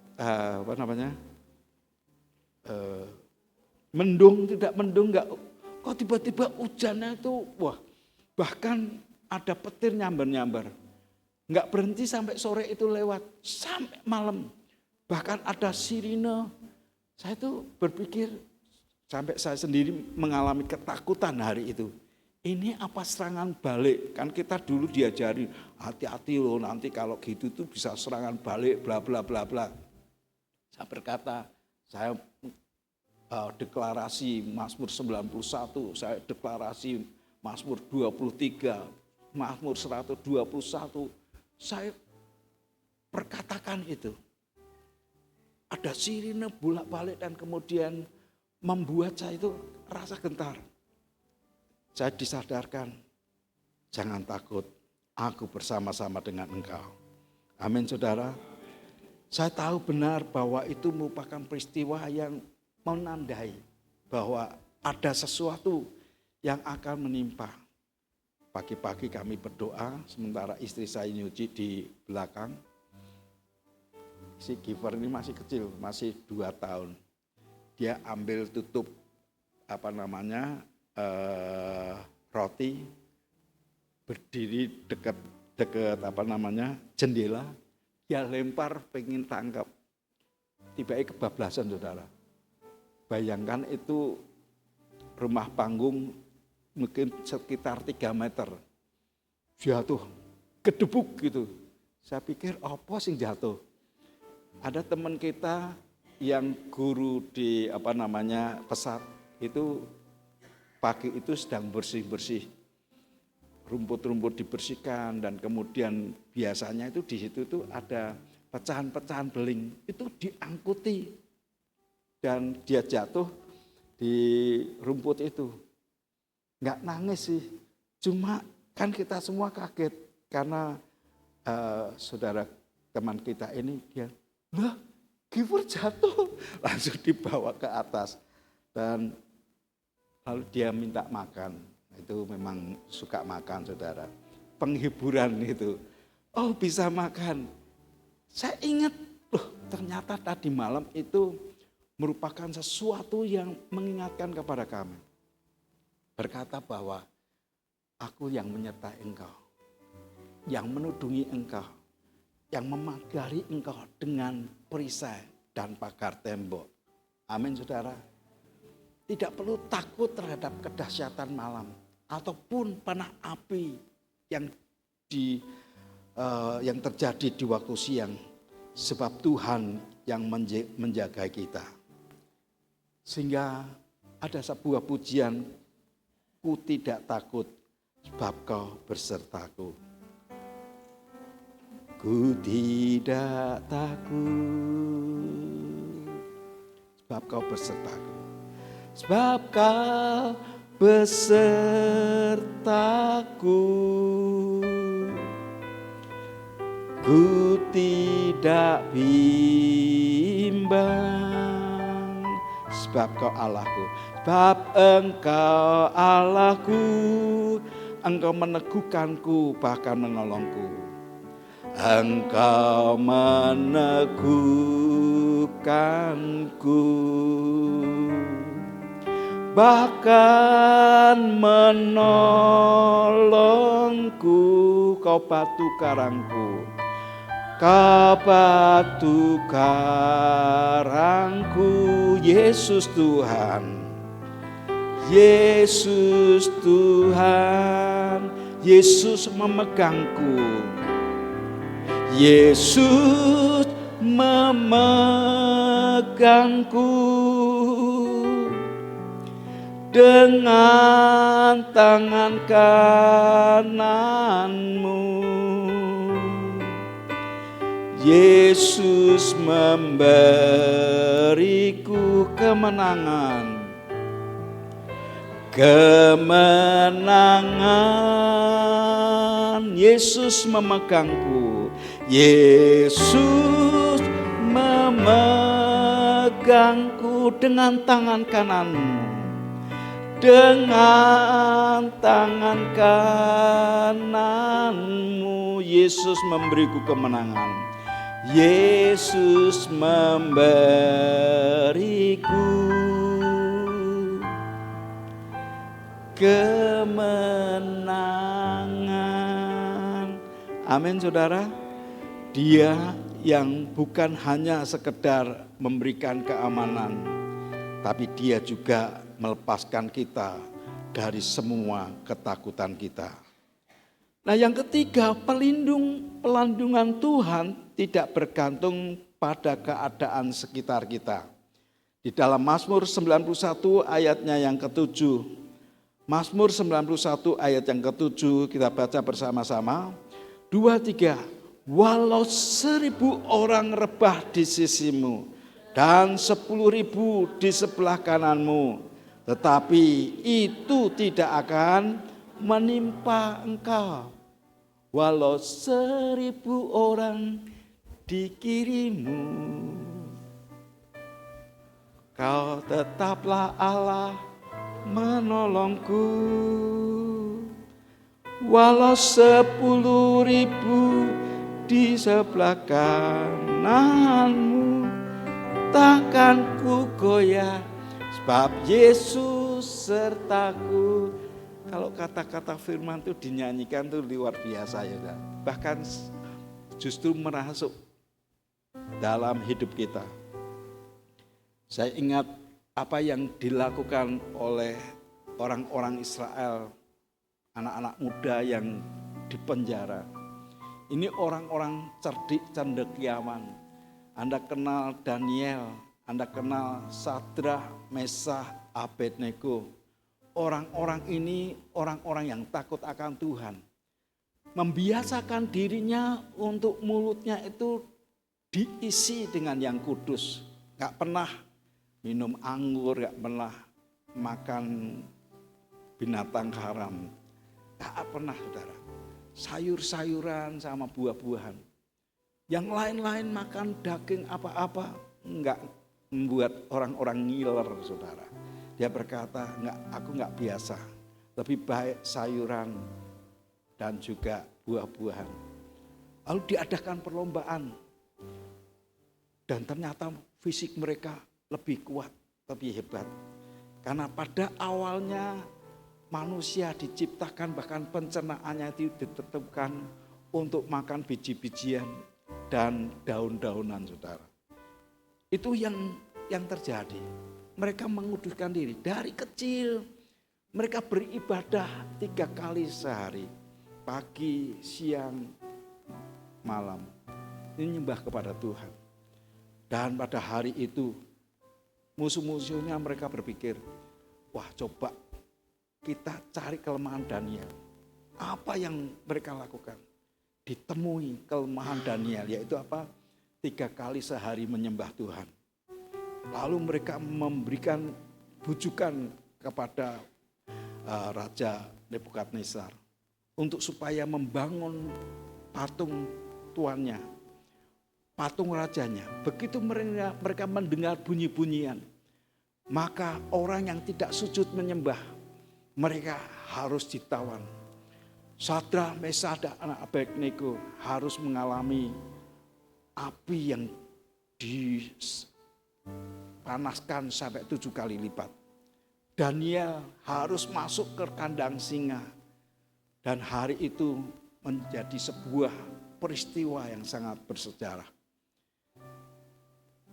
Speaker 3: mendung, tidak mendung, enggak. Kok tiba-tiba hujannya itu, wah bahkan ada petir nyambar-nyambar. Enggak berhenti sampai sore itu lewat, sampai malam. Bahkan ada sirine. Saya tuh berpikir, sampai saya sendiri mengalami ketakutan hari itu. Ini apa serangan balik? Kan kita dulu diajari, hati-hati loh nanti kalau gitu tuh bisa serangan balik, bla bla bla bla. Saya berkata, saya deklarasi Mazmur 91, saya deklarasi Mazmur 23, Mazmur 121, saya perkatakan itu. Ada sirine bolak-balik dan kemudian membuat saya itu rasa gentar. Saya disadarkan, jangan takut, aku bersama-sama dengan engkau. Amin saudara. Saya tahu benar bahwa itu merupakan peristiwa yang menandai bahwa ada sesuatu yang akan menimpa. Pagi-pagi kami berdoa, sementara istri saya nyuci di belakang. Si Giver ini masih kecil, masih 2 tahun. Dia ambil tutup roti, berdiri dekat jendela, dia lempar pengen tangkap. Tiba-tiba kebablasan saudara. Bayangkan itu rumah panggung mungkin sekitar 3 meter. Jatuh, kedebuk gitu. Saya pikir apa sih jatuh? Ada teman kita yang guru di pesat itu pagi itu sedang bersih-bersih. Rumput-rumput dibersihkan dan kemudian biasanya itu di situ tuh ada pecahan-pecahan beling. Itu diangkuti dan dia jatuh di rumput itu. Enggak nangis sih, cuma kan kita semua kaget karena saudara teman kita ini dia, lah Giver jatuh, langsung dibawa ke atas dan lalu dia minta makan. itu memang suka makan saudara. Penghiburan itu, oh bisa makan. Saya ingat, loh ternyata tadi malam itu merupakan sesuatu yang mengingatkan kepada kami. Berkata bahwa aku yang menyertai engkau, yang menudungi engkau, yang memagari engkau dengan perisai dan pagar tembok. Amin saudara. Tidak perlu takut terhadap kedahsyatan malam ataupun panah api yang terjadi di waktu siang, sebab Tuhan yang menjaga kita. Sehingga ada sebuah pujian, ku tidak takut sebab kau bersertaku. Ku tidak takut sebab kau bersertaku. Sebab kau besertaku, ku tidak bimbang. Sebab kau Allahku, sebab engkau Allahku, engkau meneguhkanku bahkan menolongku. Engkau meneguhkanku, bahkan menolongku. Kau batu karangku, kau batu karangku. Yesus Tuhan, Yesus Tuhan, Yesus memegangku, Yesus memegangku dengan tangan kananmu. Yesus memberiku kemenangan, kemenangan. Yesus memegangku, Yesus memegangku dengan tangan kananmu, dengan tangan kananmu. Yesus memberiku kemenangan, Yesus memberiku kemenangan. Amin saudara. Dia yang bukan hanya sekedar memberikan keamanan, tapi dia juga melepaskan kita dari semua ketakutan kita. Nah yang ketiga, pelindungan Tuhan tidak bergantung pada keadaan sekitar kita. Di dalam Mazmur 91 ayatnya yang ke-7. Mazmur 91 ayat yang ke-7 kita baca bersama-sama. 2, 3. Walau 1000 orang rebah di sisimu dan 10.000 di sebelah kananmu, tetapi itu tidak akan menimpa engkau. Walau 1000 orang di kirimu, kau tetaplah Allah menolongku. Walau 10.000 di sebelah kananmu, takkan ku goyah, sebab Yesus sertaku. Kalau kata-kata firman itu dinyanyikan tuh luar biasa ya. Bahkan justru merasuk dalam hidup kita. Saya ingat apa yang dilakukan oleh orang-orang Israel, anak-anak muda yang dipenjara. Ini orang-orang cerdik cendekiawan. Anda kenal Daniel, Anda kenal Sadrah, Mesah, Abednego. Orang-orang ini orang-orang yang takut akan Tuhan. Membiasakan dirinya untuk mulutnya itu diisi dengan yang kudus. Gak pernah minum anggur, gak pernah makan binatang haram. Gak pernah saudara. Sayur-sayuran sama buah-buahan. Yang lain-lain makan daging apa-apa. Enggak membuat orang-orang ngiler saudara. Dia berkata, aku enggak biasa lebih baik sayuran dan juga buah-buahan. Lalu diadakan perlombaan. Dan ternyata fisik mereka lebih kuat, lebih hebat. Karena pada awalnya manusia diciptakan, bahkan pencernaannya itu ditentukan untuk makan biji-bijian dan daun-daunan, saudara. Itu yang terjadi. Mereka menguduskan diri dari kecil. Mereka beribadah 3 kali sehari, pagi, siang, malam. Ini menyembah kepada Tuhan. Dan pada hari itu musuh-musuhnya mereka berpikir, wah coba kita cari kelemahan Daniel. Apa yang mereka lakukan? Ditemui kelemahan Daniel, yaitu apa? 3 kali sehari menyembah Tuhan. Lalu mereka memberikan bujukan kepada Raja Nebukadnezar untuk supaya membangun patung tuannya, patung rajanya. Begitu mereka mendengar bunyi-bunyian, maka orang yang tidak sujud menyembah, mereka harus ditawan. Sadrak, Mesakh, dan Abednego harus mengalami api yang dipanaskan sampai 7 kali lipat. Daniel harus masuk ke kandang singa. Dan hari itu menjadi sebuah peristiwa yang sangat bersejarah.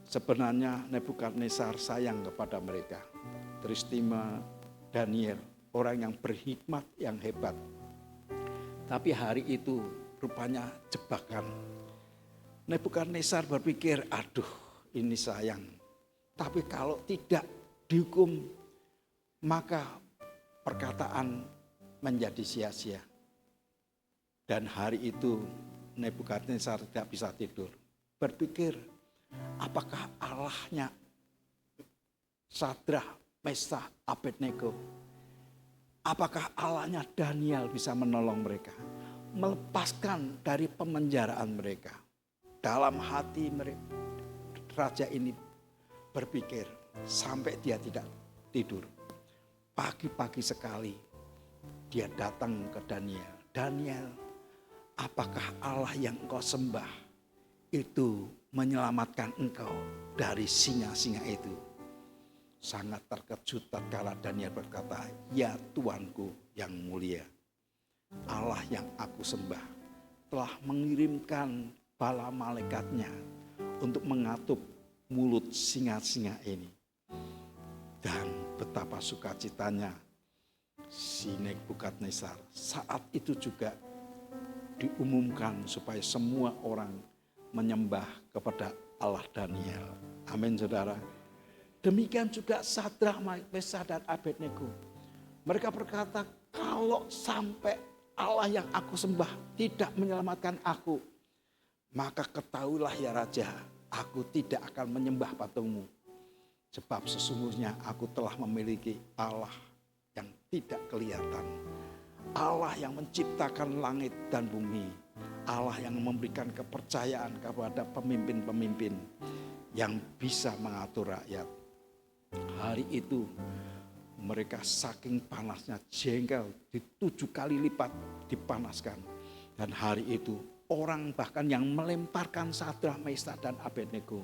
Speaker 3: Sebenarnya Nebukadnezar sayang kepada mereka. Terima Daniel, orang yang berhikmat, yang hebat. Tapi hari itu rupanya jebakan. Nebukadnezar berpikir, aduh ini sayang. Tapi kalau tidak dihukum, maka perkataan menjadi sia-sia. Dan hari itu Nebukadnezar tidak bisa tidur. Berpikir, apakah Allahnya Sadrak, Mesakh, Abednego, apakah Allahnya Daniel bisa menolong mereka, melepaskan dari pemenjaraan mereka. Dalam hati mereka, raja ini berpikir sampai dia tidak tidur. Pagi-pagi sekali dia datang ke Daniel. Daniel, apakah Allah yang engkau sembah itu menyelamatkan engkau dari singa-singa itu? Sangat terkejut tatkala Daniel berkata, ya Tuanku yang mulia, Allah yang aku sembah telah mengirimkan bala malaikatnya untuk mengatup mulut singa-singa ini. Dan betapa sukacitanya si Nebukadnezar. Saat itu juga diumumkan supaya semua orang menyembah kepada Allah Daniel. Amin, saudara. Demikian juga Sadrak, Mesakh, dan Abednego. Mereka berkata, kalau sampai Allah yang aku sembah tidak menyelamatkan aku, maka ketahuilah ya Raja, aku tidak akan menyembah patungmu. Sebab sesungguhnya aku telah memiliki Allah yang tidak kelihatan. Allah yang menciptakan langit dan bumi. Allah yang memberikan kepercayaan kepada pemimpin-pemimpin yang bisa mengatur rakyat. Hari itu mereka saking panasnya jengkel, 7 kali lipat dipanaskan. Dan hari itu orang bahkan yang melemparkan Sadrak, Mesakh, dan Abednego,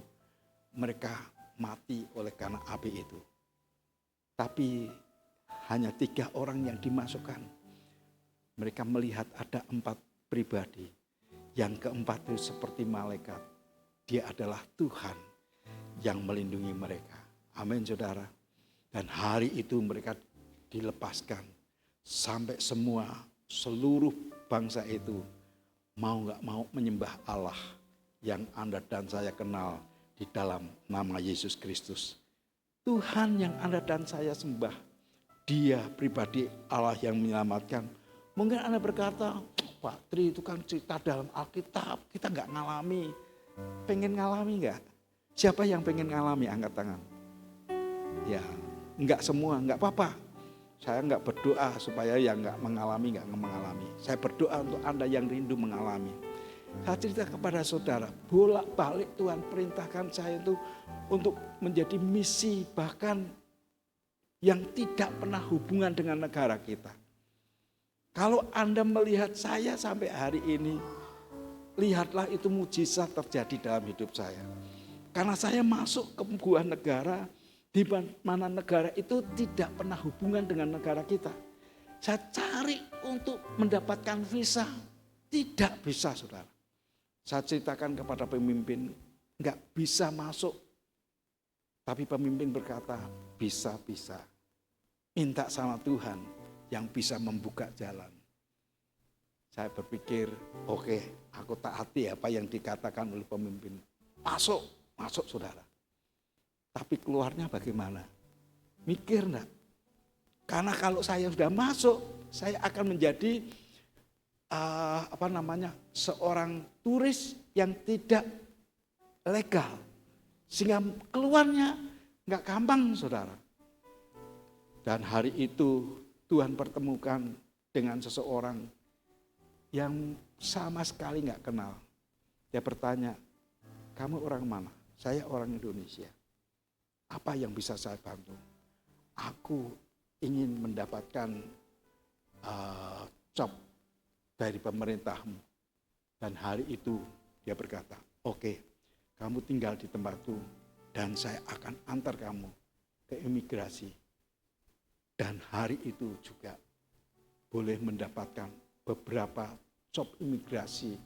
Speaker 3: mereka mati oleh karena api itu. Tapi hanya 3 orang yang dimasukkan. Mereka melihat ada 4 pribadi. Yang keempat itu seperti malaikat. Dia adalah Tuhan yang melindungi mereka. Amin, saudara. Dan hari itu mereka dilepaskan. Sampai seluruh bangsa itu mau gak mau menyembah Allah yang Anda dan saya kenal di dalam nama Yesus Kristus. Tuhan yang Anda dan saya sembah, Dia pribadi Allah yang menyelamatkan. Mungkin Anda berkata, Pak Tri itu kan cerita dalam Alkitab, kita gak ngalami. Pengen ngalami gak? Siapa yang pengen ngalami? Angkat tangan. Ya, enggak semua, enggak apa-apa. Saya enggak berdoa supaya yang enggak mengalami. Saya berdoa untuk Anda yang rindu mengalami. Saya cerita kepada saudara, bolak-balik Tuhan perintahkan saya itu untuk menjadi misi bahkan yang tidak pernah hubungan dengan negara kita. Kalau Anda melihat saya sampai hari ini, lihatlah itu mujizat terjadi dalam hidup saya. Karena saya masuk ke sebuah negara di mana negara itu tidak pernah hubungan dengan negara kita. Saya cari untuk mendapatkan visa, tidak bisa saudara. Saya ceritakan kepada pemimpin, enggak bisa masuk. Tapi pemimpin berkata, bisa. Minta sama Tuhan yang bisa membuka jalan. Saya berpikir, oke, aku taati apa yang dikatakan oleh pemimpin. Masuk saudara. Tapi keluarnya bagaimana? Mikir enggak? Karena kalau saya sudah masuk, saya akan menjadi seorang turis yang tidak legal. Sehingga keluarnya enggak gampang saudara. Dan hari itu Tuhan pertemukan dengan seseorang yang sama sekali enggak kenal. Dia bertanya, kamu orang mana? Saya orang Indonesia. Apa yang bisa saya bantu? Aku ingin mendapatkan job dari pemerintahmu. Dan hari itu dia berkata, oke, kamu tinggal di tempatku dan saya akan antar kamu ke imigrasi. Dan hari itu juga boleh mendapatkan beberapa job imigrasi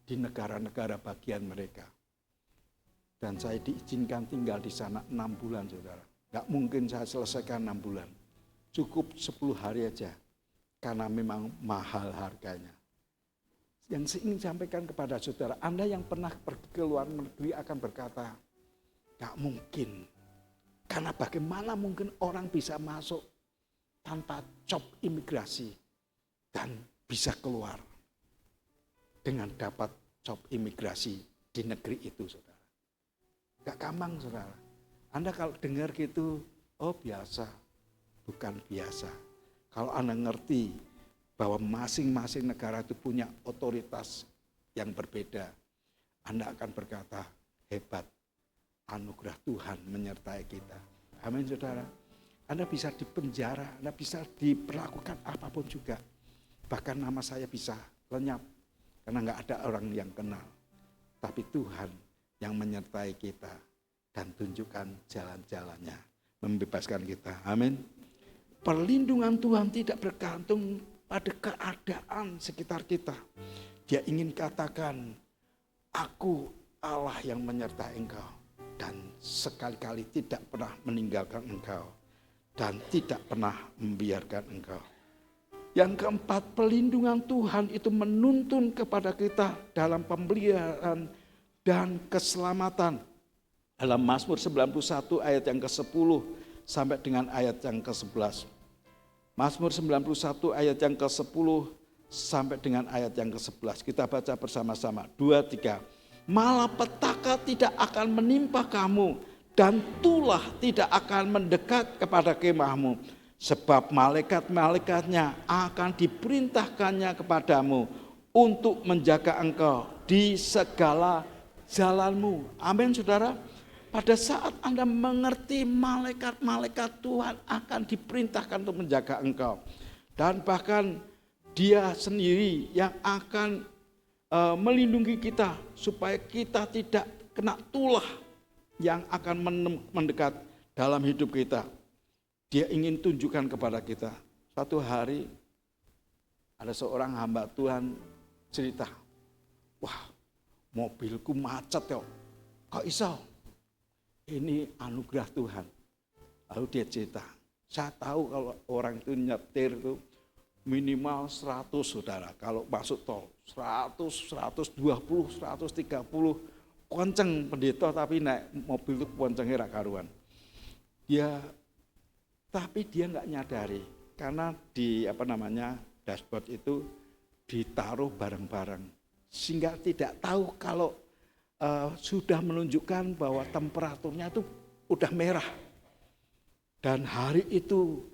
Speaker 3: di negara-negara bagian mereka. Dan saya diizinkan tinggal di sana 6 bulan saudara. Gak mungkin saya selesaikan 6 bulan. Cukup 10 hari aja. Karena memang mahal harganya. Yang saya ingin sampaikan kepada saudara, Anda yang pernah pergi ke luar negeri akan berkata, gak mungkin. Karena bagaimana mungkin orang bisa masuk tanpa job imigrasi dan bisa keluar dengan dapat job imigrasi di negeri itu saudara. Gak gampang saudara. Anda kalau dengar gitu, oh biasa, bukan biasa. Kalau Anda ngerti bahwa masing-masing negara itu punya otoritas yang berbeda, Anda akan berkata, hebat, anugerah Tuhan menyertai kita. Amin saudara. Anda bisa dipenjara, Anda bisa diperlakukan apapun juga. Bahkan nama saya bisa lenyap, karena gak ada orang yang kenal. Tapi Tuhan yang menyertai kita dan tunjukkan jalan-jalannya, membebaskan kita. Amin. Perlindungan Tuhan tidak bergantung pada keadaan sekitar kita. Dia ingin katakan, aku Allah yang menyertai engkau dan sekali-kali tidak pernah meninggalkan engkau dan tidak pernah membiarkan engkau. Yang keempat, perlindungan Tuhan itu menuntun kepada kita dalam pemeliharaan dan keselamatan. Dalam Mazmur 91 ayat yang ke-10 sampai dengan ayat yang ke-11. Mazmur 91 ayat yang ke-10 sampai dengan ayat yang ke-11. Kita baca bersama-sama. 2, 3. Malapetaka tidak akan menimpa kamu dan tulah tidak akan mendekat kepada kemahmu. Sebab malaikat-malaikatnya akan diperintahkannya kepadamu untuk menjaga engkau di segala jalanmu. Amin saudara. Pada saat Anda mengerti malaikat-malaikat Tuhan akan diperintahkan untuk menjaga engkau. Dan bahkan Dia sendiri yang akan melindungi kita supaya kita tidak kena tulah yang akan mendekat dalam hidup kita. Dia ingin tunjukkan kepada kita. Satu hari ada seorang hamba Tuhan cerita, wah mobilku macet kok iso? Ini anugerah Tuhan. Lalu dia cerita, saya tahu kalau orang itu nyetir itu minimal 100 saudara. Kalau masuk tol 100, 120, 130 kenceng pendeta tapi naik mobil itu kencengnya ra karuan. Tapi dia nggak nyadari karena di dashboard itu ditaruh barang-barang sehingga tidak tahu kalau sudah menunjukkan bahwa temperaturnya itu udah merah. Dan hari itu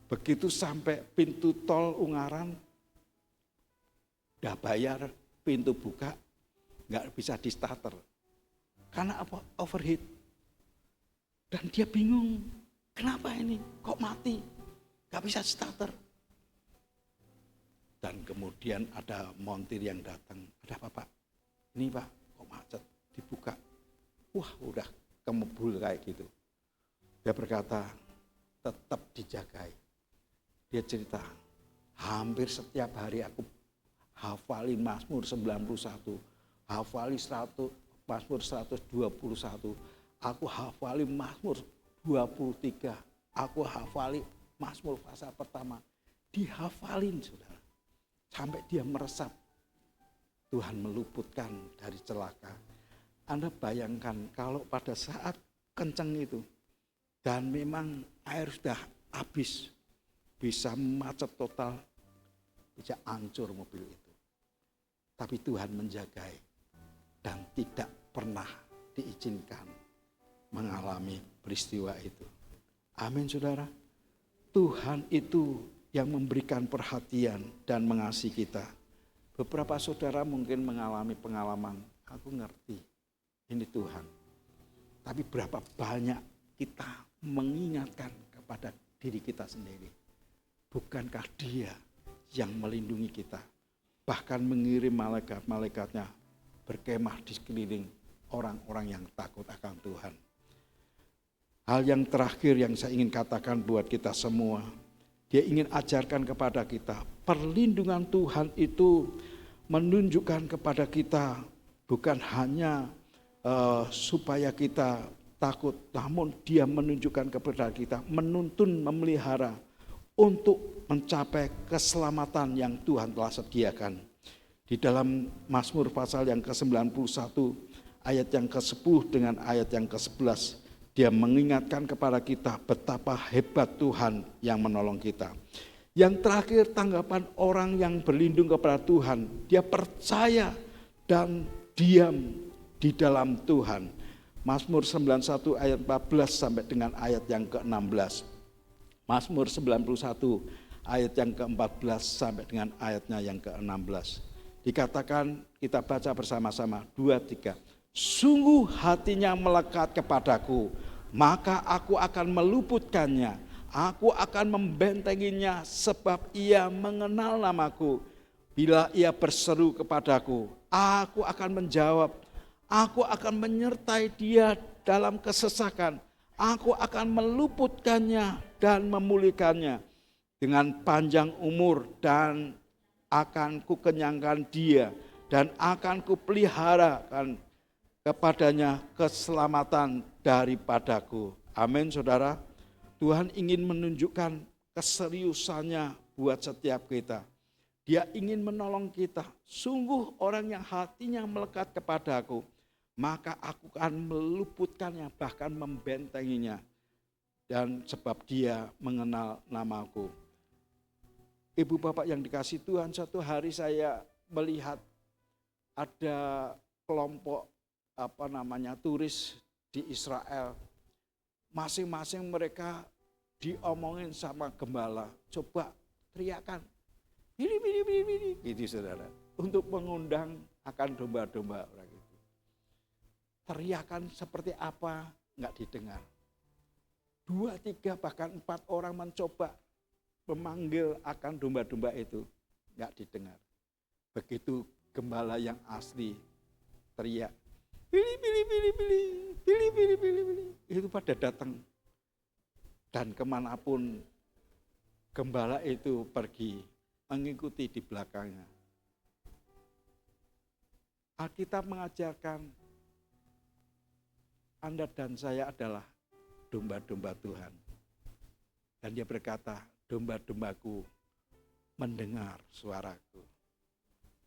Speaker 3: begitu sampai pintu tol Ungaran, udah bayar, pintu buka, nggak bisa di starter. Karena apa? Overheat. Dan dia bingung, kenapa ini? Kok mati? Nggak bisa starter. Dan kemudian ada montir yang datang. Ada apa Pak? Ini Pak, kok macet? Dibuka. Wah udah kemebul kayak gitu. Dia berkata, tetap dijagai. Dia cerita, hampir setiap hari aku hafalin Mazmur 91, hafalin Mazmur 121, aku hafalin Mazmur 23, aku hafalin Mazmur pasal pertama. Dihafalin saudara. Sampai dia meresap. Tuhan meluputkan dari celaka. Anda bayangkan kalau pada saat kenceng itu, dan memang air sudah habis, bisa macet total, bisa hancur mobil itu. Tapi Tuhan menjagai dan tidak pernah diizinkan mengalami peristiwa itu. Amin saudara. Tuhan itu yang memberikan perhatian dan mengasihi kita. Beberapa saudara mungkin mengalami pengalaman, aku ngerti ini Tuhan. Tapi berapa banyak kita mengingatkan kepada diri kita sendiri. Bukankah Dia yang melindungi kita? Bahkan mengirim malaikat-malaikatnya berkemah di sekeliling orang-orang yang takut akan Tuhan. Hal yang terakhir yang saya ingin katakan buat kita semua, Dia ingin ajarkan kepada kita, perlindungan Tuhan itu menunjukkan kepada kita bukan hanya supaya kita takut, namun Dia menunjukkan kepada kita, menuntun, memelihara untuk mencapai keselamatan yang Tuhan telah sediakan. Di dalam Mazmur pasal yang ke-91, ayat yang ke-10 dengan ayat yang ke-11, Dia mengingatkan kepada kita betapa hebat Tuhan yang menolong kita. Yang terakhir, tanggapan orang yang berlindung kepada Tuhan, dia percaya dan diam di dalam Tuhan. Mazmur 91 ayat 14 sampai dengan ayat yang ke-16. Mazmur 91 ayat yang ke-14 sampai dengan ayatnya yang ke-16. Dikatakan, kita baca bersama-sama, 2, 3. Sungguh hatinya melekat kepadaku, maka aku akan meluputkannya. Aku akan membentenginya sebab ia mengenal namaku. Bila ia berseru kepadaku, aku akan menjawab. Aku akan menyertai dia dalam kesesakan. Aku akan meluputkannya dan memulihkannya. Dengan panjang umur dan akan kukenyangkan dia. Dan akan kupeliharakan kepadanya keselamatan daripadaku. Amin saudara. Tuhan ingin menunjukkan keseriusannya buat setiap kita. Dia ingin menolong kita. Sungguh orang yang hatinya melekat kepadaku, maka aku akan meluputkannya, bahkan membentenginya. Dan sebab dia mengenal namaku. Ibu bapak yang dikasihi Tuhan, satu hari saya melihat ada kelompok turis di Israel. Masing-masing mereka diomongin sama gembala. Coba teriakan. Bili, gitu saudara. Untuk mengundang akan domba-domba orang itu. Teriakan seperti apa enggak didengar. 2, 3 bahkan 4 orang mencoba memanggil akan domba-domba itu. Enggak didengar. Begitu gembala yang asli teriak. Pilih. Itu pada datang. Dan kemanapun gembala itu pergi, mengikuti di belakangnya. Alkitab mengajarkan Anda dan saya adalah domba-domba Tuhan. Dan dia berkata, domba-dombaku mendengar suaraku.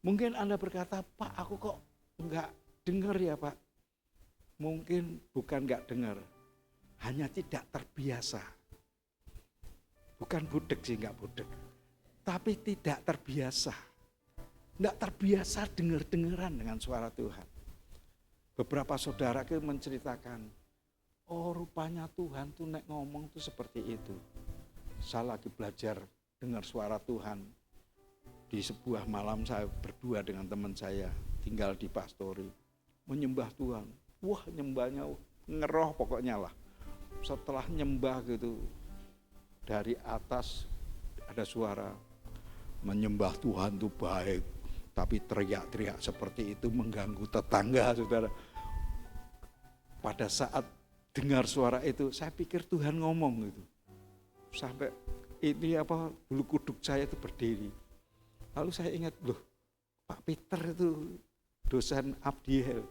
Speaker 3: Mungkin Anda berkata, Pak aku kok enggak dengar ya Pak. Mungkin bukan enggak dengar, hanya tidak terbiasa. Bukan budek sih, enggak budek. Tapi tidak terbiasa. Enggak terbiasa dengar-dengaran dengan suara Tuhan. Beberapa saudara itu menceritakan, oh rupanya Tuhan tuh nek ngomong tuh seperti itu. Saya lagi belajar dengar suara Tuhan. Di sebuah malam saya berdua dengan teman saya, tinggal di Pastori. Menyembah Tuhan. Wah nyembahnya ngeroh pokoknya lah. Setelah nyembah gitu, dari atas ada suara, menyembah Tuhan itu baik, tapi teriak-teriak seperti itu mengganggu tetangga, saudara. Pada saat dengar suara itu, saya pikir Tuhan ngomong gitu. Sampai ini bulu kuduk saya itu berdiri. Lalu saya ingat, loh Pak Peter itu dosen Abdiel.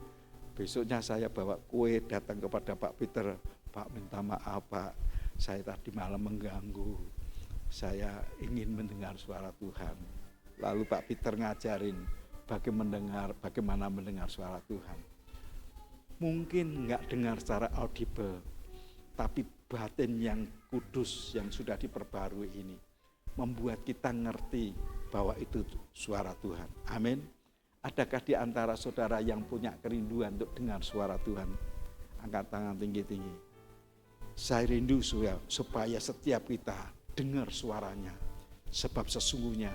Speaker 3: Besoknya saya bawa kue datang kepada Pak Peter. Pak, minta maaf Pak, saya tadi malam mengganggu. Saya ingin mendengar suara Tuhan. Lalu Pak Peter ngajarin bagaimana mendengar suara Tuhan. Mungkin nggak dengar secara audible, tapi batin yang kudus yang sudah diperbarui ini membuat kita ngerti bahwa itu suara Tuhan. Amin. Adakah di antara saudara yang punya kerinduan untuk dengar suara Tuhan? Angkat tangan tinggi-tinggi. Saya rindu supaya setiap kita dengar suaranya. Sebab sesungguhnya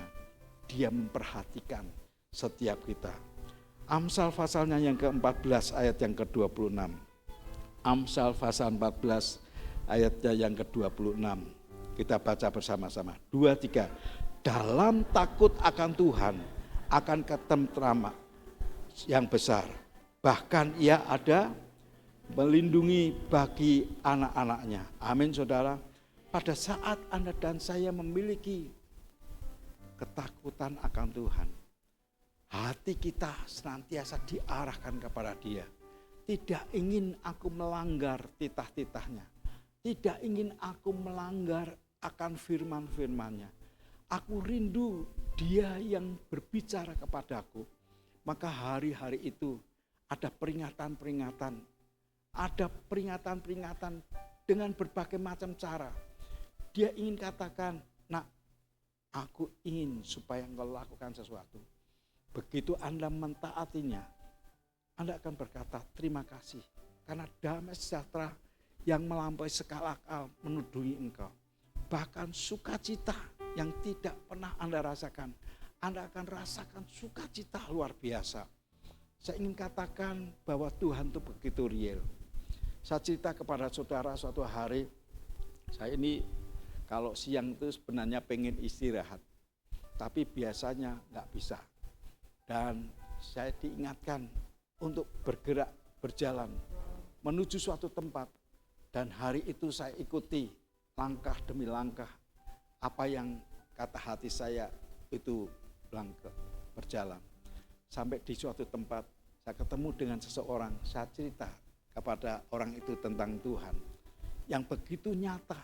Speaker 3: Dia memperhatikan setiap kita. Amsal pasalnya yang ke-14 ayat yang ke-26. Amsal pasal 14 ayatnya yang ke-26. Kita baca bersama-sama. 2, 3. Dalam takut akan Tuhan akan ketentraman yang besar. Bahkan Ia ada melindungi bagi anak-anaknya. Amin saudara. Pada saat Anda dan saya memiliki ketakutan akan Tuhan, hati kita senantiasa diarahkan kepada Dia. Tidak ingin aku melanggar titah-titahnya. Tidak ingin aku melanggar akan firman-firman-Nya. Aku rindu Dia yang berbicara kepadaku. Maka hari-hari itu ada peringatan-peringatan. Ada peringatan-peringatan dengan berbagai macam cara. Dia ingin katakan, nak, aku ingin supaya engkau lakukan sesuatu. Begitu Anda mentaatinya, Anda akan berkata terima kasih. Karena damai sejahtera yang melampaui segala akal menuduhi engkau. Bahkan sukacita yang tidak pernah Anda rasakan, Anda akan rasakan sukacita luar biasa. Saya ingin katakan bahwa Tuhan itu begitu real. Saya cerita kepada saudara suatu hari, saya ini kalau siang itu sebenarnya pengen istirahat, tapi biasanya nggak bisa. Dan saya diingatkan untuk bergerak, berjalan, menuju suatu tempat. Dan hari itu saya ikuti langkah demi langkah, apa yang kata hati saya itu berjalan. Sampai di suatu tempat, saya ketemu dengan seseorang, saya cerita kepada orang itu tentang Tuhan. Yang begitu nyata,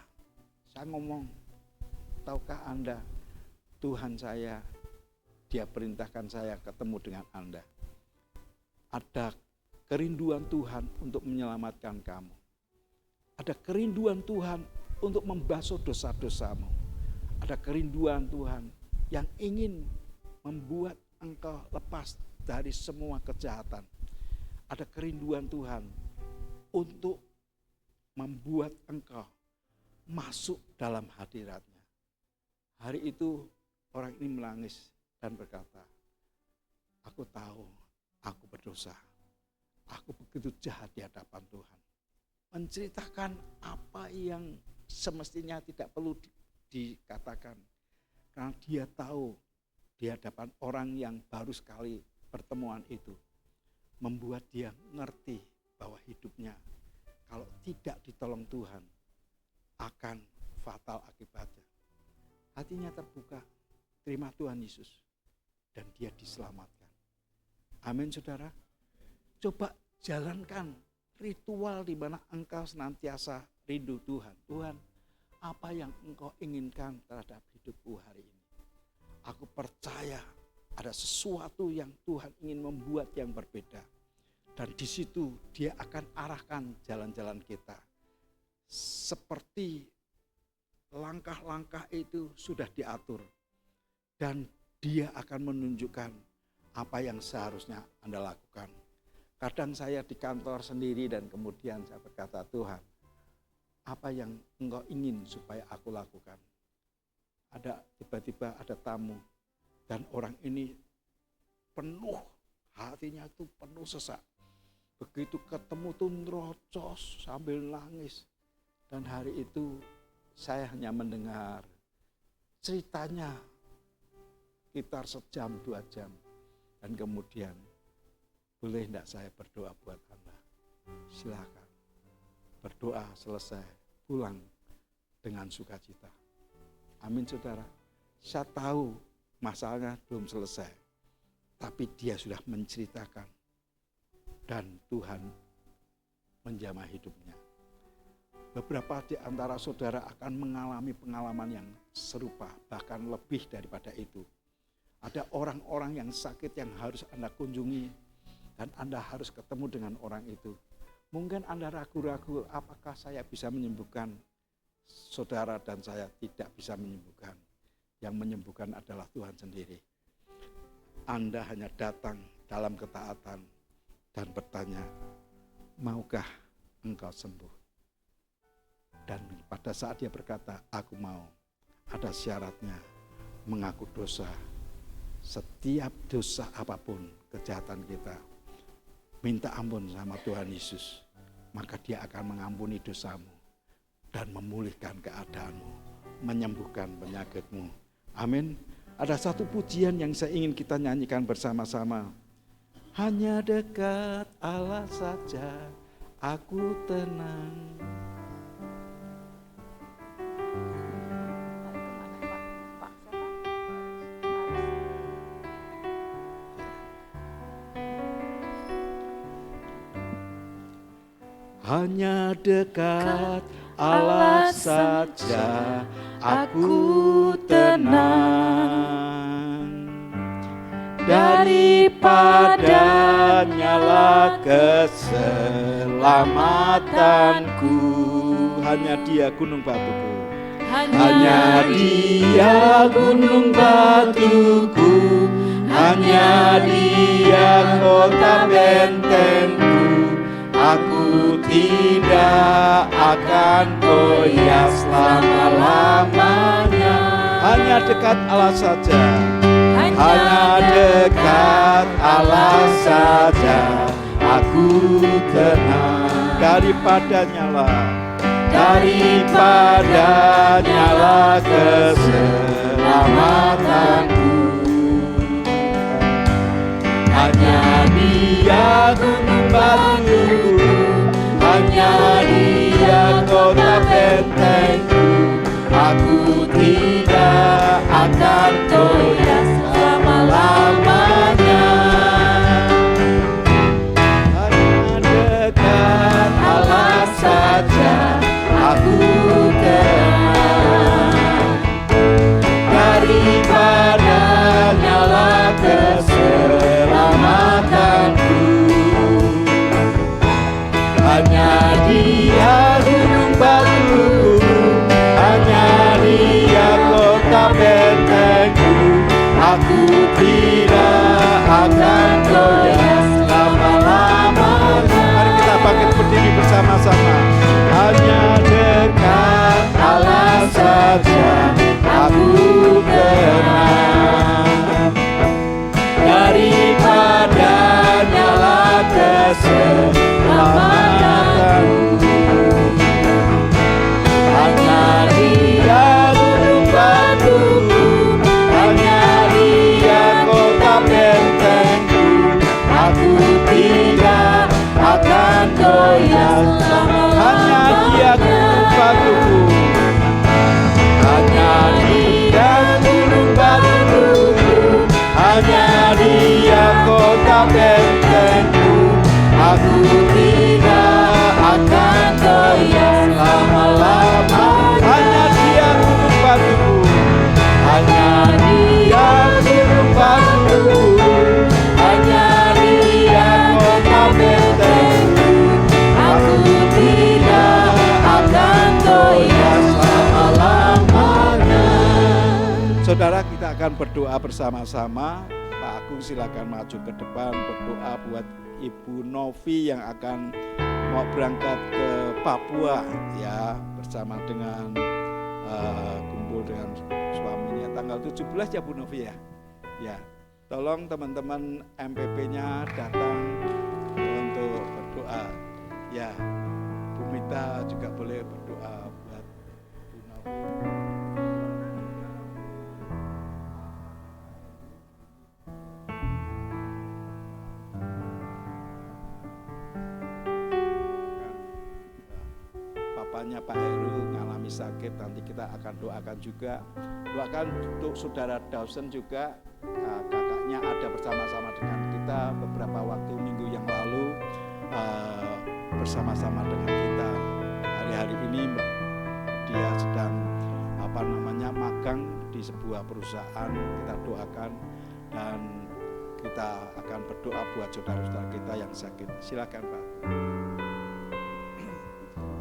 Speaker 3: saya ngomong, tahukah Anda, Tuhan saya, Dia perintahkan saya ketemu dengan Anda. Ada kerinduan Tuhan untuk menyelamatkan kamu. Ada kerinduan Tuhan untuk membasuh dosa-dosamu. Ada kerinduan Tuhan yang ingin membuat engkau lepas dari semua kejahatan. Ada kerinduan Tuhan untuk membuat engkau masuk dalam hadirat-Nya. Hari itu orang ini menangis dan berkata, aku tahu aku berdosa. Aku begitu jahat di hadapan Tuhan. Menceritakan apa yang semestinya tidak perlu dikatakan. Karena dia tahu di hadapan orang yang baru sekali pertemuan itu. Membuat dia ngerti bahwa hidupnya kalau tidak ditolong Tuhan akan fatal akibatnya. Hatinya terbuka, terima Tuhan Yesus, dan dia diselamatkan. Amin saudara. Coba jalankan ritual di mana engkau senantiasa rindu Tuhan. Tuhan, apa yang engkau inginkan terhadap hidupku hari ini? Aku percaya ada sesuatu yang Tuhan ingin membuat yang berbeda. Dan di situ Dia akan arahkan jalan-jalan kita. Seperti langkah-langkah itu sudah diatur. Dan Dia akan menunjukkan apa yang seharusnya Anda lakukan. Kadang saya di kantor sendiri dan kemudian saya berkata, Tuhan, apa yang Engkau ingin supaya aku lakukan? Tiba-tiba ada tamu dan orang ini penuh, hatinya itu penuh sesak. Begitu ketemu tuh nerocos sambil nangis. Dan hari itu saya hanya mendengar ceritanya sekitar sejam 2 jam. Dan kemudian, boleh enggak saya berdoa buat Anda? Silakan. Berdoa selesai, pulang dengan sukacita. Amin saudara. Saya tahu masalahnya belum selesai. Tapi dia sudah menceritakan. Dan Tuhan menjamah hidupnya. Beberapa di antara saudara akan mengalami pengalaman yang serupa, bahkan lebih daripada itu. Ada orang-orang yang sakit yang harus Anda kunjungi, dan Anda harus ketemu dengan orang itu. Mungkin Anda ragu-ragu, apakah saya bisa menyembuhkan? Saudara dan saya tidak bisa menyembuhkan. Yang menyembuhkan adalah Tuhan sendiri. Anda hanya datang dalam ketaatan dan bertanya, maukah engkau sembuh? Dan pada saat dia berkata, aku mau, ada syaratnya, mengaku dosa. Setiap dosa apapun, kejahatan kita, minta ampun sama Tuhan Yesus, maka dia akan mengampuni dosamu dan memulihkan keadaanmu, menyembuhkan penyakitmu. Amin. Ada satu pujian yang saya ingin kita nyanyikan bersama-sama. Hanya dekat Allah saja aku tenang. Hanya dekat Allah saja aku tenang. Daripada nyala keselamatanku. Hanya dia gunung batuku. Hanya dia gunung batuku. Hanya dia kota bentengku. Aku tidak akan goyah selama-lamanya. Hanya dekat Allah saja. Hanya dekat Allah saja aku tenang. Daripada nyala keselamatanku. Hanya dia gunung batuku. Hanya dia kota bentengku. Aku tidak akan goyah selama-lamanya. Hanya dekat Allah saja aku tenang. Daripada nyala keselamatanku. Hanya dia gunung batuku. Hanya dia kota bentengku. Aku tidak akan goyah selama-lamanya. Mari kita bangkit berdiri bersama-sama. Hanya dekat Allah saja aku tenang. Daripada nyala keselamatanku. Hanya dia gunung batuku. Hanya dia kota bentengku. Aku tidak akan goyah selama-lamanya. Hanya dia gunung batuku. Hanya dia gunung batuku. Hanya dia kota bentengku. Aku tidak akan goyah selama-lamanya. Hanya dia gunung batuku. Hanya dia gunung batuku. Hanya dia kota bentengku. Aku tidak akan goyah selama-lamanya. Saudara, kita akan berdoa bersama-sama. Pak Agung silakan maju ke depan berdoa buat Ibu Novi yang akan mau berangkat ke Papua ya, bersama dengan kumpul dengan suaminya tanggal 17 ya Bu Novi ya. Ya, tolong teman-teman MPP-nya datang untuk berdoa. Ya, Bu Mita juga boleh berdoa buat Bu Novi. saudaranya Pak Heru mengalami sakit, nanti kita akan doakan juga. Doakan untuk saudara Dawson juga, kakaknya ada bersama-sama dengan kita beberapa waktu minggu yang lalu, bersama-sama dengan kita. Hari-hari ini dia sedang magang di sebuah perusahaan. Kita doakan dan kita akan berdoa buat saudara-saudara kita yang sakit. Silakan Pak.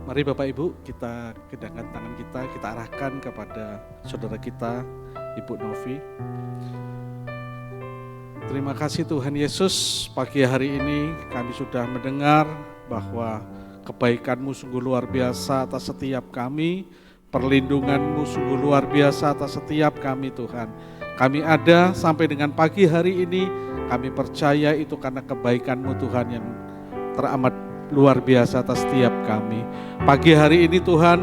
Speaker 4: Mari Bapak Ibu, kita kedangkan tangan kita arahkan kepada saudara kita, Ibu Novi. Terima kasih Tuhan Yesus, pagi hari ini kami sudah mendengar bahwa kebaikan-Mu sungguh luar biasa atas setiap kami, perlindungan-Mu sungguh luar biasa atas setiap kami Tuhan. Kami ada sampai dengan pagi hari ini, kami percaya itu karena kebaikan-Mu Tuhan yang teramat luar biasa atas setiap kami. Pagi hari ini Tuhan,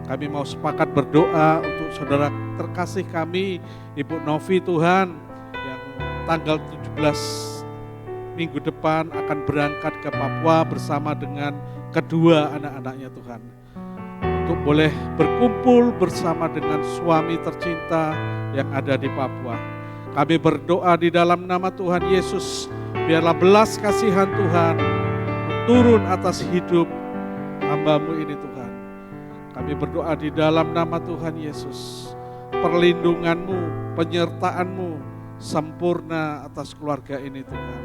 Speaker 4: kami mau sepakat berdoa untuk saudara terkasih kami, Ibu Novi Tuhan, yang tanggal 17 minggu depan akan berangkat ke Papua bersama dengan kedua anak-anaknya Tuhan. Untuk boleh berkumpul bersama dengan suami tercinta yang ada di Papua. Kami berdoa di dalam nama Tuhan Yesus, biarlah belas kasihan Tuhan turun atas hidup hamba-Mu ini Tuhan. Kami berdoa di dalam nama Tuhan Yesus, perlindungan-Mu, penyertaan-Mu sempurna atas keluarga ini Tuhan.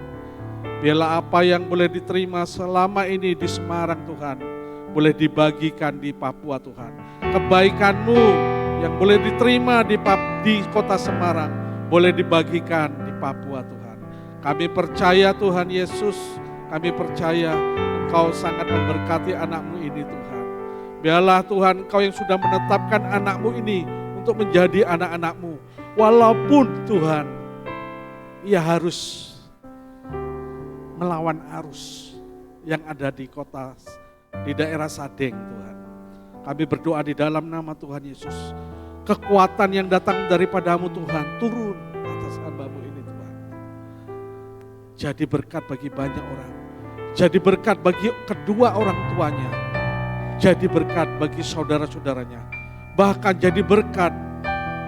Speaker 4: Biarlah apa yang boleh diterima selama ini di Semarang Tuhan, boleh dibagikan di Papua Tuhan. Kebaikan-Mu yang boleh diterima di kota Semarang, boleh dibagikan di Papua Tuhan. Kami percaya Tuhan Yesus, kami percaya Engkau sangat memberkati anak-Mu ini Tuhan. Biarlah Tuhan Engkau yang sudah menetapkan anak-Mu ini untuk menjadi anak-anak-Mu. Walaupun Tuhan, ia harus melawan arus yang ada di kota, di daerah Sadeng Tuhan. Kami berdoa di dalam nama Tuhan Yesus. Kekuatan yang datang daripada-Mu Tuhan turun atas hamba-Mu ini Tuhan. Jadi berkat bagi banyak orang. Jadi berkat bagi kedua orang tuanya. Jadi berkat bagi saudara-saudaranya. Bahkan jadi berkat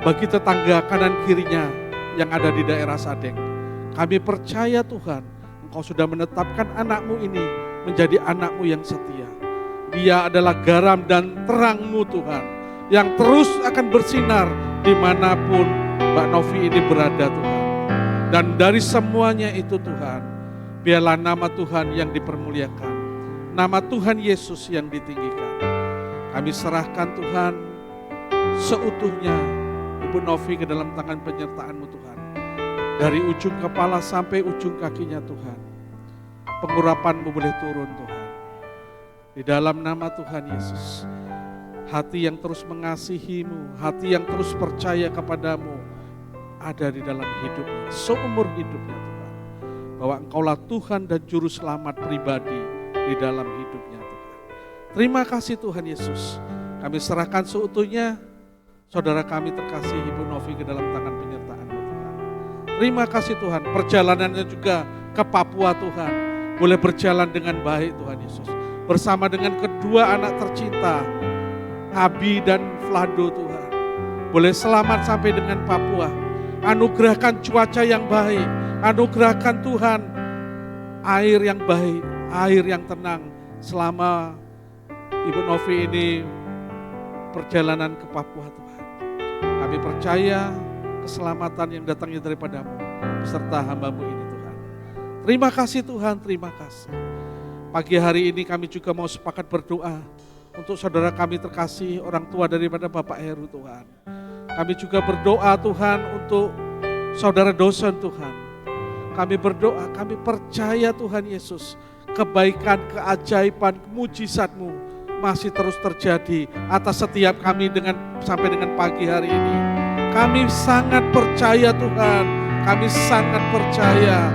Speaker 4: bagi tetangga kanan kirinya yang ada di daerah Sadeng. Kami percaya Tuhan, Engkau sudah menetapkan anak-Mu ini menjadi anak-Mu yang setia. Dia adalah garam dan terang-Mu Tuhan, yang terus akan bersinar dimanapun Mbak Novi ini berada Tuhan. Dan dari semuanya itu Tuhan, biarlah nama Tuhan yang dipermuliakan, nama Tuhan Yesus yang ditinggikan. Kami serahkan Tuhan seutuhnya Ibu Novi ke dalam tangan penyertaan-Mu Tuhan. Dari ujung kepala sampai ujung kakinya Tuhan, pengurapan-Mu boleh turun Tuhan. Di dalam nama Tuhan Yesus, hati yang terus mengasihi-Mu, hati yang terus percaya kepadamu ada di dalam hidupnya, seumur hidupnya Tuhan. Bahwa Engkaulah Tuhan dan Juru Selamat pribadi di dalam hidupnya Tuhan. Terima kasih Tuhan Yesus. Kami serahkan seutuhnya saudara kami terkasih Ibu Novi ke dalam tangan penyertaan-Mu Tuhan. Terima kasih Tuhan, perjalanannya juga ke Papua Tuhan boleh berjalan dengan baik Tuhan Yesus. Bersama dengan kedua anak tercinta, Abi dan Vlado Tuhan. Boleh selamat sampai dengan Papua. Anugerahkan cuaca yang baik. Anugerahkan Tuhan air yang baik, air yang tenang selama Ibu Novi ini perjalanan ke Papua Tuhan. Kami percaya keselamatan yang datangnya daripada-Mu serta hamba-Mu ini Tuhan. Terima kasih Tuhan, terima kasih. Pagi hari ini kami juga mau sepakat berdoa untuk saudara kami terkasih, orang tua daripada Bapak Heru Tuhan. Kami juga berdoa Tuhan untuk saudara Dawson Tuhan. Kami berdoa, kami percaya Tuhan Yesus, kebaikan, keajaiban, mujizat-Mu masih terus terjadi atas setiap kami sampai dengan pagi hari ini. Kami sangat percaya Tuhan, kami sangat percaya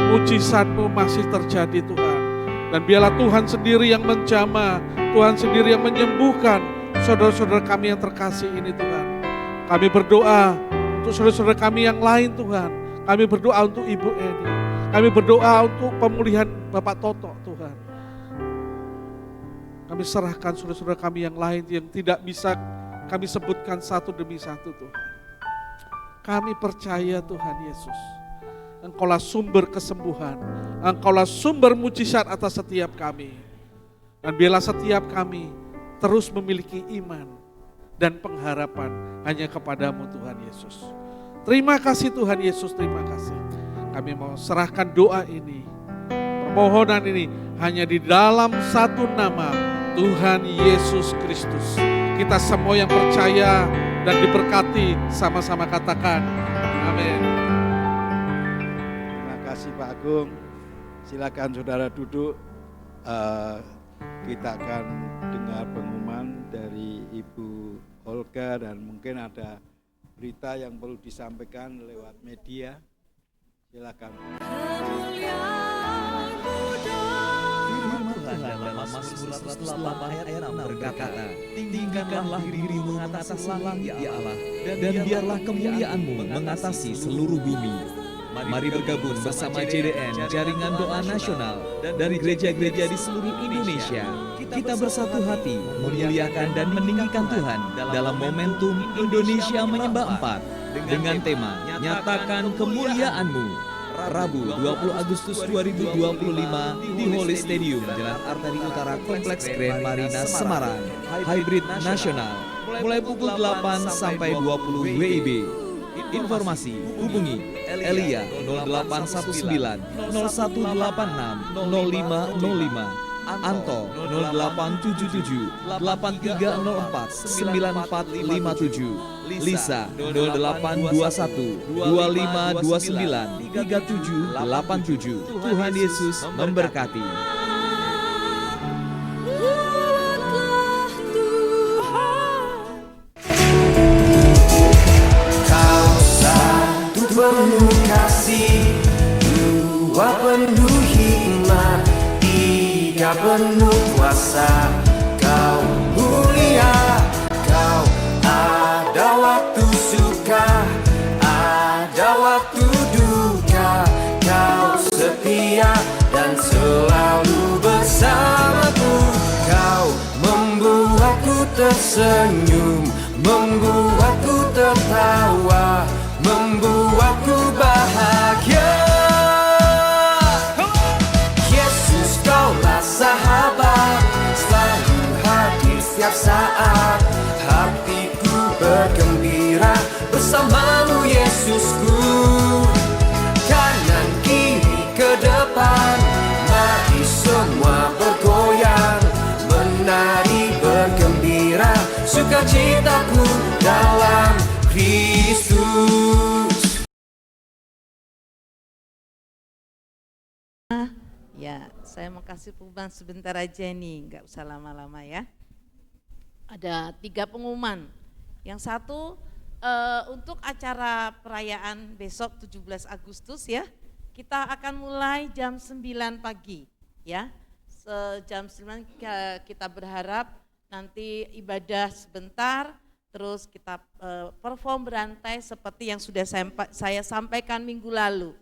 Speaker 4: mujizat-Mu masih terjadi Tuhan. Dan biarlah Tuhan sendiri yang menjamah, Tuhan sendiri yang menyembuhkan saudara-saudara kami yang terkasih ini Tuhan. Kami berdoa untuk saudara-saudara kami yang lain Tuhan. Kami berdoa untuk Ibu Eni. Kami berdoa untuk pemulihan Bapak Toto Tuhan. Kami serahkan saudara-saudara kami yang lain yang tidak bisa kami sebutkan satu demi satu Tuhan. Kami percaya Tuhan Yesus, Engkaulah sumber kesembuhan, Engkaulah sumber mujizat atas setiap kami. Dan biarlah setiap kami terus memiliki iman dan pengharapan hanya kepadamu Tuhan Yesus. Terima kasih Tuhan Yesus, terima kasih. Kami mau serahkan doa ini, permohonan ini hanya di dalam satu nama, Tuhan Yesus Kristus. Kita semua yang percaya dan diberkati sama-sama katakan amin.
Speaker 3: Terima kasih Pak Agung. Silakan saudara duduk. Kita akan dengar pengumuman dari Ibu Olga dan mungkin ada berita yang perlu disampaikan lewat media. Silakan.
Speaker 2: Tuhan dalam Mazmur 108 ayat 6 berkata, tinggikanlah dirimu mengatasi langit ya Allah, dan biarlah kemuliaan-Mu mengatasi seluruh bumi. Mari bergabung bersama JDN, Jaringan Doa Nasional, dari gereja-gereja di seluruh Indonesia. Kita bersatu hati memuliakan dan meninggikan Tuhan dalam momentum Indonesia Menyembah 4 dengan tema Nyatakan Kemuliaan-Mu. Rabu 20 Agustus 2025 di Holy Stadium, Jalan Arteri Utara, Kompleks Grand Marina, Semarang. Hybrid Nasional, mulai pukul 8 sampai 20 WIB. Informasi hubungi Elia 0819 0186 0505, Anto 0877 8304 9457, Lisa 0821 2529 3787. Tuhan Yesus memberkati.
Speaker 5: Kau satu penuh kasih, dua penuh hikmat, tiga penuh kuasa. Kau mulia, kau ada waktu suka, ada waktu duka. Kau setia dan selalu bersamaku. Kau membuatku tersenyum, membuatku tertawa, membuatku bahagia. Yesus, Kaulah sahabat, selalu hadir setiap saat. Hatiku bergembira bersamamu Yesusku. Kanan kiri ke depan, mari semua bergoyang, menari bergembira, sukacitaku dalam Kristus.
Speaker 6: Ya, saya mau kasih pengumuman sebentar aja nih, nggak usah lama-lama ya. Ada 3 pengumuman. Yang satu untuk acara perayaan besok 17 Agustus ya, kita akan mulai jam 9 pagi ya. Jam 9 kita berharap nanti ibadah sebentar, terus kita perform berantai seperti yang sudah saya sampaikan minggu lalu.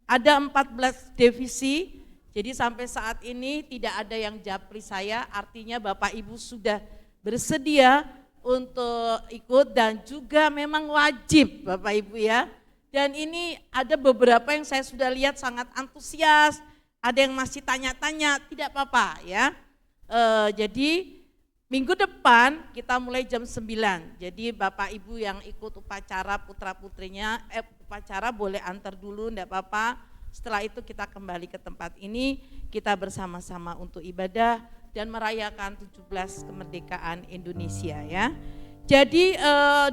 Speaker 6: Ada 14 divisi, jadi sampai saat ini tidak ada yang japri saya, artinya Bapak Ibu sudah bersedia untuk ikut dan juga memang wajib Bapak Ibu ya. Dan ini ada beberapa yang saya sudah lihat sangat antusias, ada yang masih tanya-tanya, tidak apa-apa ya. Jadi minggu depan kita mulai jam 9, jadi Bapak Ibu yang ikut upacara putra-putrinya, upacara boleh antar dulu, enggak apa-apa. Setelah itu kita kembali ke tempat ini, kita bersama-sama untuk ibadah dan merayakan 17 kemerdekaan Indonesia ya. Jadi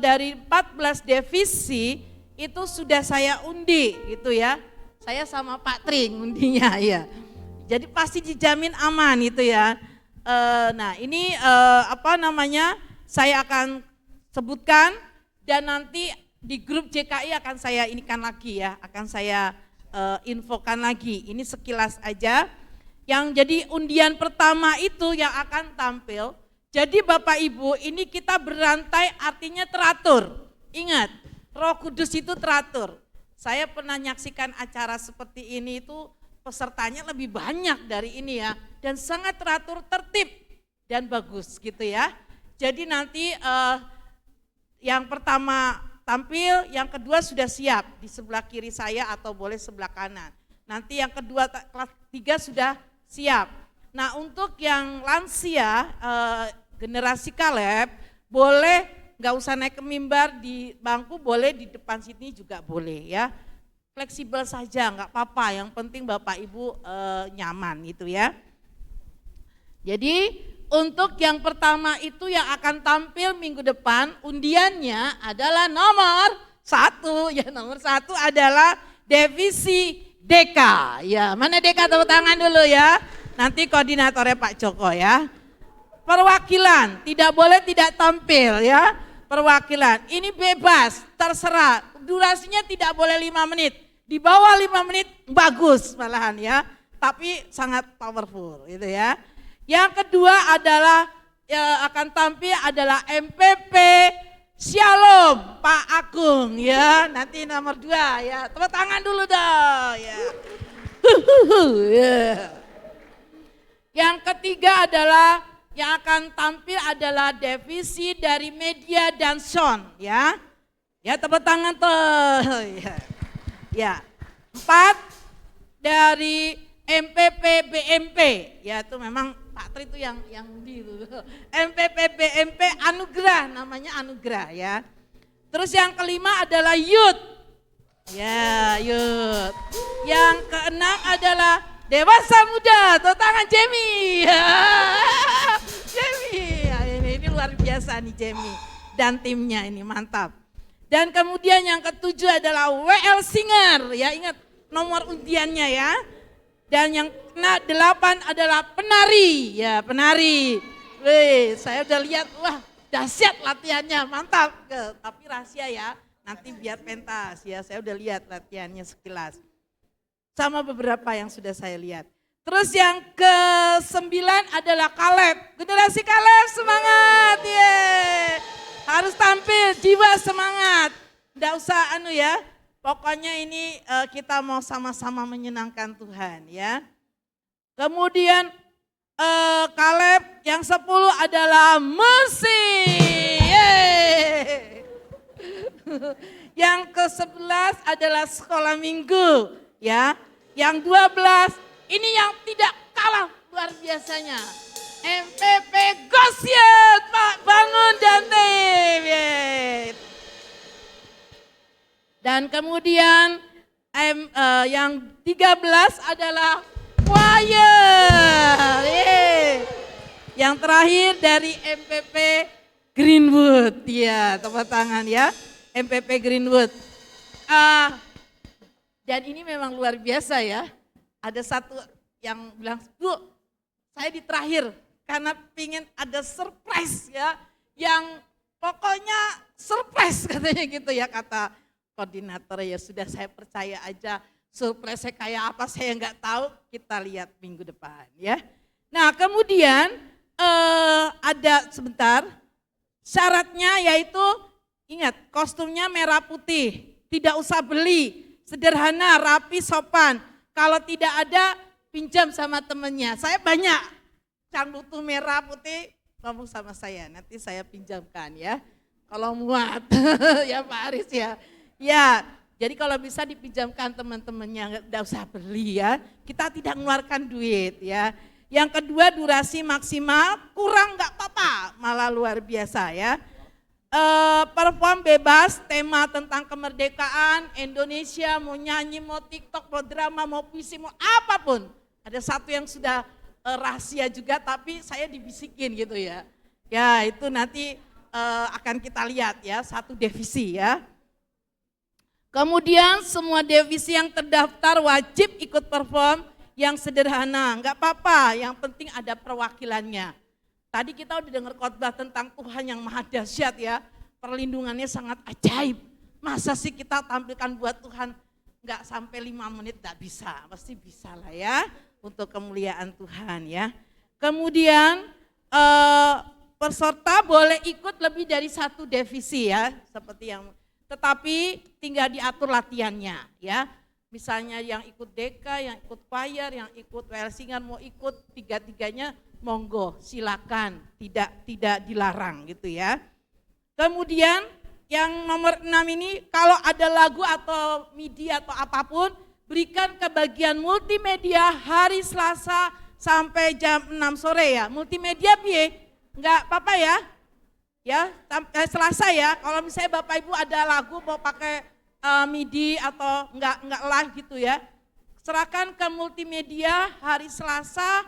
Speaker 6: dari 14 divisi itu sudah saya undi gitu ya. Saya sama Pak Tri ngundinya ya. Jadi pasti dijamin aman gitu ya. Nah ini saya akan sebutkan dan nanti di grup JKI akan saya inikan lagi ya, akan saya infokan lagi. Ini sekilas aja. Yang jadi undian pertama itu yang akan tampil. Jadi Bapak Ibu, ini kita berantai artinya teratur. Ingat, Roh Kudus itu teratur. Saya pernah menyaksikan acara seperti ini itu pesertanya lebih banyak dari ini ya. Dan sangat teratur, tertib. dan bagus gitu ya. Jadi nanti yang pertama tampil, yang kedua sudah siap di sebelah kiri saya atau boleh sebelah kanan. Nanti yang kedua kelas 3 sudah siap. Nah untuk yang lansia generasi Kaleb boleh nggak usah naik ke mimbar, di bangku boleh, di depan sini juga boleh ya. Fleksibel saja nggak apa-apa, yang penting Bapak Ibu nyaman gitu ya. Jadi untuk yang pertama itu yang akan tampil minggu depan, undiannya adalah nomor 1. Ya nomor 1 adalah divisi DK. Ya mana DK, tepuk tangan dulu ya. Nanti koordinatornya Pak Joko ya. Perwakilan, tidak boleh tidak tampil ya. Perwakilan, ini bebas, terserah. Durasinya tidak boleh 5 menit. Di bawah 5 menit bagus malahan ya. Tapi sangat powerful gitu ya. Yang kedua adalah yang akan tampil adalah MPP Shalom Pak Agung ya. Nanti nomor 2 ya. Tepuk tangan dulu dong ya. Yang ketiga adalah yang akan tampil adalah divisi dari media dan sound ya. Ya tepuk tangan tuh. Ya. 4 dari MPP BMP. Ya itu memang Pak Tri itu yang di itu. MPP BMP Anugerah, namanya Anugerah ya. Terus yang kelima adalah youth. Ya, youth. Yang keenam adalah dewasa muda. Tepuk tangan Jamie. Jamie, ini luar biasa nih Jamie dan timnya ini mantap. Dan kemudian yang ketujuh adalah WL Singer, ya ingat nomor undiannya ya. Dan yang ke-8 adalah penari, ya penari. Wih, saya udah lihat, wah dahsyat latihannya, mantap. Tapi rahasia ya, nanti biar pentas ya. Saya udah lihat latihannya sekilas. Sama beberapa yang sudah saya lihat. Terus yang ke-9 adalah Kaleb. Generasi Kaleb semangat, ye. Harus tampil, jiwa semangat. Nggak usah ya, pokoknya ini kita mau sama-sama menyenangkan Tuhan ya. Kemudian Kaleb yang 10 adalah musik. Yeay. Yang ke-11 adalah sekolah minggu ya. Yang 12 ini yang tidak kalah luar biasanya. MPP Gosyen, Pak Bangun dan tim. Dan kemudian yang 13 adalah choir. Yang terakhir dari MPP Greenwood. Ya, tepuk tangan ya. MPP Greenwood. Dan ini memang luar biasa ya. Ada satu yang bilang, Bu, saya di terakhir karena pingin ada surprise ya. Yang pokoknya surprise katanya gitu ya kata koordinator. Ya sudah, saya percaya aja, surprise kayak apa saya nggak tahu, kita lihat minggu depan ya. Nah kemudian ada sebentar syaratnya, yaitu ingat kostumnya merah putih, tidak usah beli, sederhana, rapi, sopan. Kalau tidak ada, pinjam sama temennya. Saya banyak yang butuh merah putih, ngomong sama saya, nanti saya pinjamkan ya. Kalau muat ya Pak Aris ya. Ya, jadi kalau bisa dipinjamkan teman-temannya, nggak usah beli ya. Kita tidak mengeluarkan duit ya. Yang kedua, durasi maksimal, kurang nggak apa-apa, malah luar biasa ya. Perform bebas, tema tentang kemerdekaan Indonesia, mau nyanyi, mau TikTok, mau drama, mau puisi, mau apapun. Ada satu yang sudah rahasia juga, tapi saya dibisikin gitu ya. Ya itu nanti akan kita lihat ya, satu divisi ya. Kemudian semua divisi yang terdaftar wajib ikut perform yang sederhana, nggak apa-apa, yang penting ada perwakilannya. Tadi kita udah dengar khotbah tentang Tuhan yang maha dahsyat ya, perlindungannya sangat ajaib. Masa sih kita tampilkan buat Tuhan nggak sampai 5 menit, nggak bisa, pasti bisa lah ya untuk kemuliaan Tuhan ya. Kemudian peserta boleh ikut lebih dari satu divisi ya, seperti yang, tetapi tinggal diatur latihannya ya. Misalnya yang ikut deka, yang ikut choir, yang ikut welsingan mau ikut, tiga-tiganya monggo, silakan, tidak dilarang gitu ya. Kemudian yang nomor 6 ini, kalau ada lagu atau MIDI atau apapun, berikan ke bagian multimedia hari Selasa sampai jam 6 sore ya. Multimedia piye? Enggak apa-apa ya. Ya, sampai Selasa ya. Kalau misalnya Bapak Ibu ada lagu mau pakai MIDI atau enggak live gitu ya. Serahkan ke multimedia hari Selasa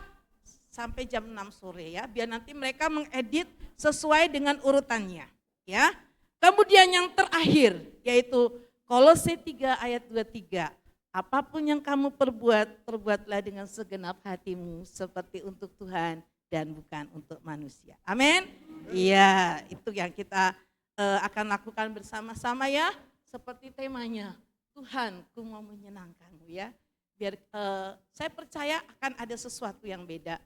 Speaker 6: sampai jam 6 sore ya. Biar nanti mereka mengedit sesuai dengan urutannya ya. Kemudian yang terakhir yaitu Kolose 3 ayat 23. Apapun yang kamu perbuat, perbuatlah dengan segenap hatimu seperti untuk Tuhan dan bukan untuk manusia. Amin. Iya, itu yang kita akan lakukan bersama-sama ya. Seperti temanya, Tuhan ku mau menyenangkanmu ya. Biar saya percaya akan ada sesuatu yang beda.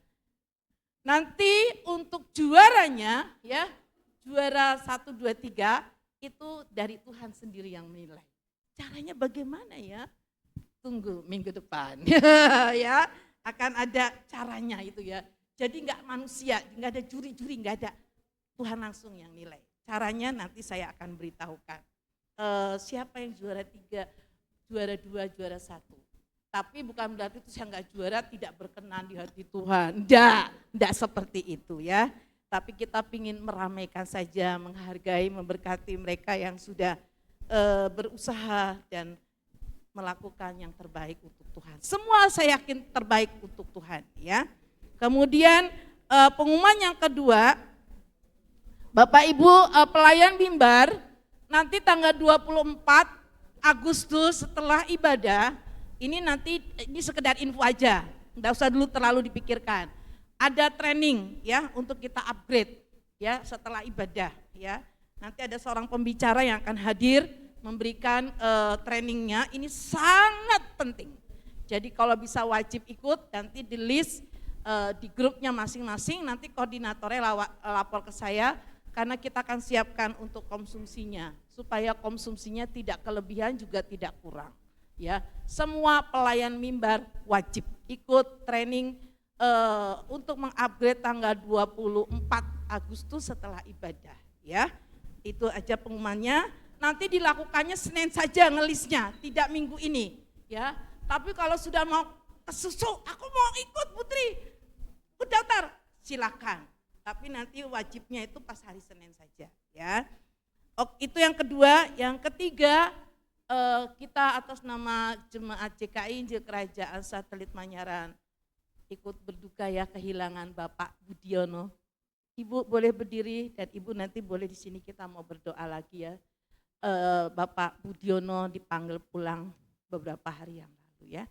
Speaker 6: Nanti untuk juaranya ya, juara 1, 2, 3 itu dari Tuhan sendiri yang menilai. Caranya bagaimana ya? Tunggu minggu depan ya, akan ada caranya itu ya. Jadi enggak manusia, enggak ada juri-juri, enggak ada. Tuhan langsung yang nilai. Caranya nanti saya akan beritahukan. Siapa yang juara 3, juara 2, juara 1. Tapi bukan berarti itu saya enggak juara tidak berkenan di hati Tuhan. Enggak seperti itu ya. Tapi kita ingin meramaikan saja, menghargai, memberkati mereka yang sudah berusaha dan melakukan yang terbaik untuk Tuhan. Semua saya yakin terbaik untuk Tuhan ya. Kemudian pengumuman yang kedua, Bapak Ibu pelayan mimbar, nanti tanggal 24 Agustus setelah ibadah, ini sekedar info aja, enggak usah dulu terlalu dipikirkan. Ada training ya untuk kita upgrade ya setelah ibadah ya. Nanti ada seorang pembicara yang akan hadir memberikan trainingnya, ini sangat penting. Jadi kalau bisa wajib ikut, nanti di list di grupnya masing-masing, nanti koordinatornya lapor ke saya karena kita akan siapkan untuk konsumsinya supaya konsumsinya tidak kelebihan juga tidak kurang ya. Semua pelayan mimbar wajib ikut training untuk mengupgrade tanggal 24 Agustus setelah ibadah ya. Itu aja pengumumannya. Nanti dilakukannya Senin saja ngelisnya, tidak minggu ini ya. Tapi kalau sudah mau kesusu, aku mau ikut Putri, daftar, silakan. Tapi nanti wajibnya itu pas hari Senin saja ya. Itu yang kedua. Yang ketiga, kita atas nama Jemaat JKI Injil Kerajaan Satelit Manyaran ikut berduka ya kehilangan Bapak Budiono. Ibu boleh berdiri dan Ibu nanti boleh di sini kita mau berdoa lagi ya. Bapak Budiono dipanggil pulang beberapa hari yang lalu ya.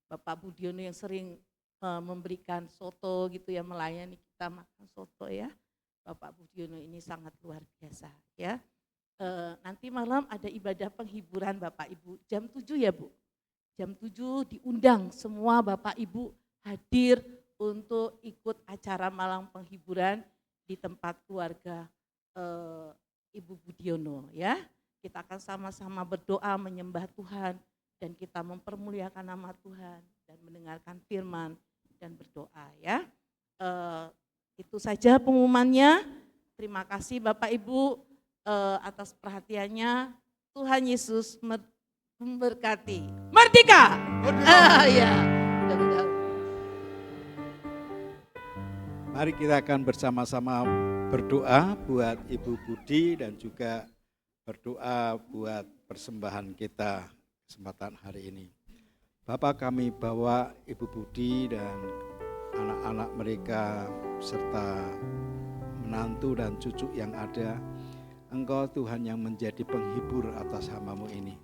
Speaker 6: Bapak Budiono yang sering memberikan soto gitu ya, melayani kita makan soto ya. Bapak Budiono ini sangat luar biasa ya. Nanti malam ada ibadah penghiburan Bapak Ibu jam 7 ya Bu. Jam 7 diundang semua Bapak Ibu hadir untuk ikut acara malam penghiburan di tempat keluarga Ibu Budiono ya. Kita akan sama-sama berdoa menyembah Tuhan dan kita mempermuliakan nama Tuhan dan mendengarkan firman dan berdoa ya. Itu saja pengumumannya. Terima kasih Bapak Ibu atas perhatiannya. Tuhan Yesus memberkati. Merdeka! Ya.
Speaker 3: Mari kita akan bersama-sama berdoa buat Ibu Budi dan juga berdoa buat persembahan kita kesempatan hari ini. Bapak, kami bawa Ibu Budi dan anak-anak mereka serta menantu dan cucu yang ada. Engkau Tuhan yang menjadi penghibur atas hamba-Mu ini.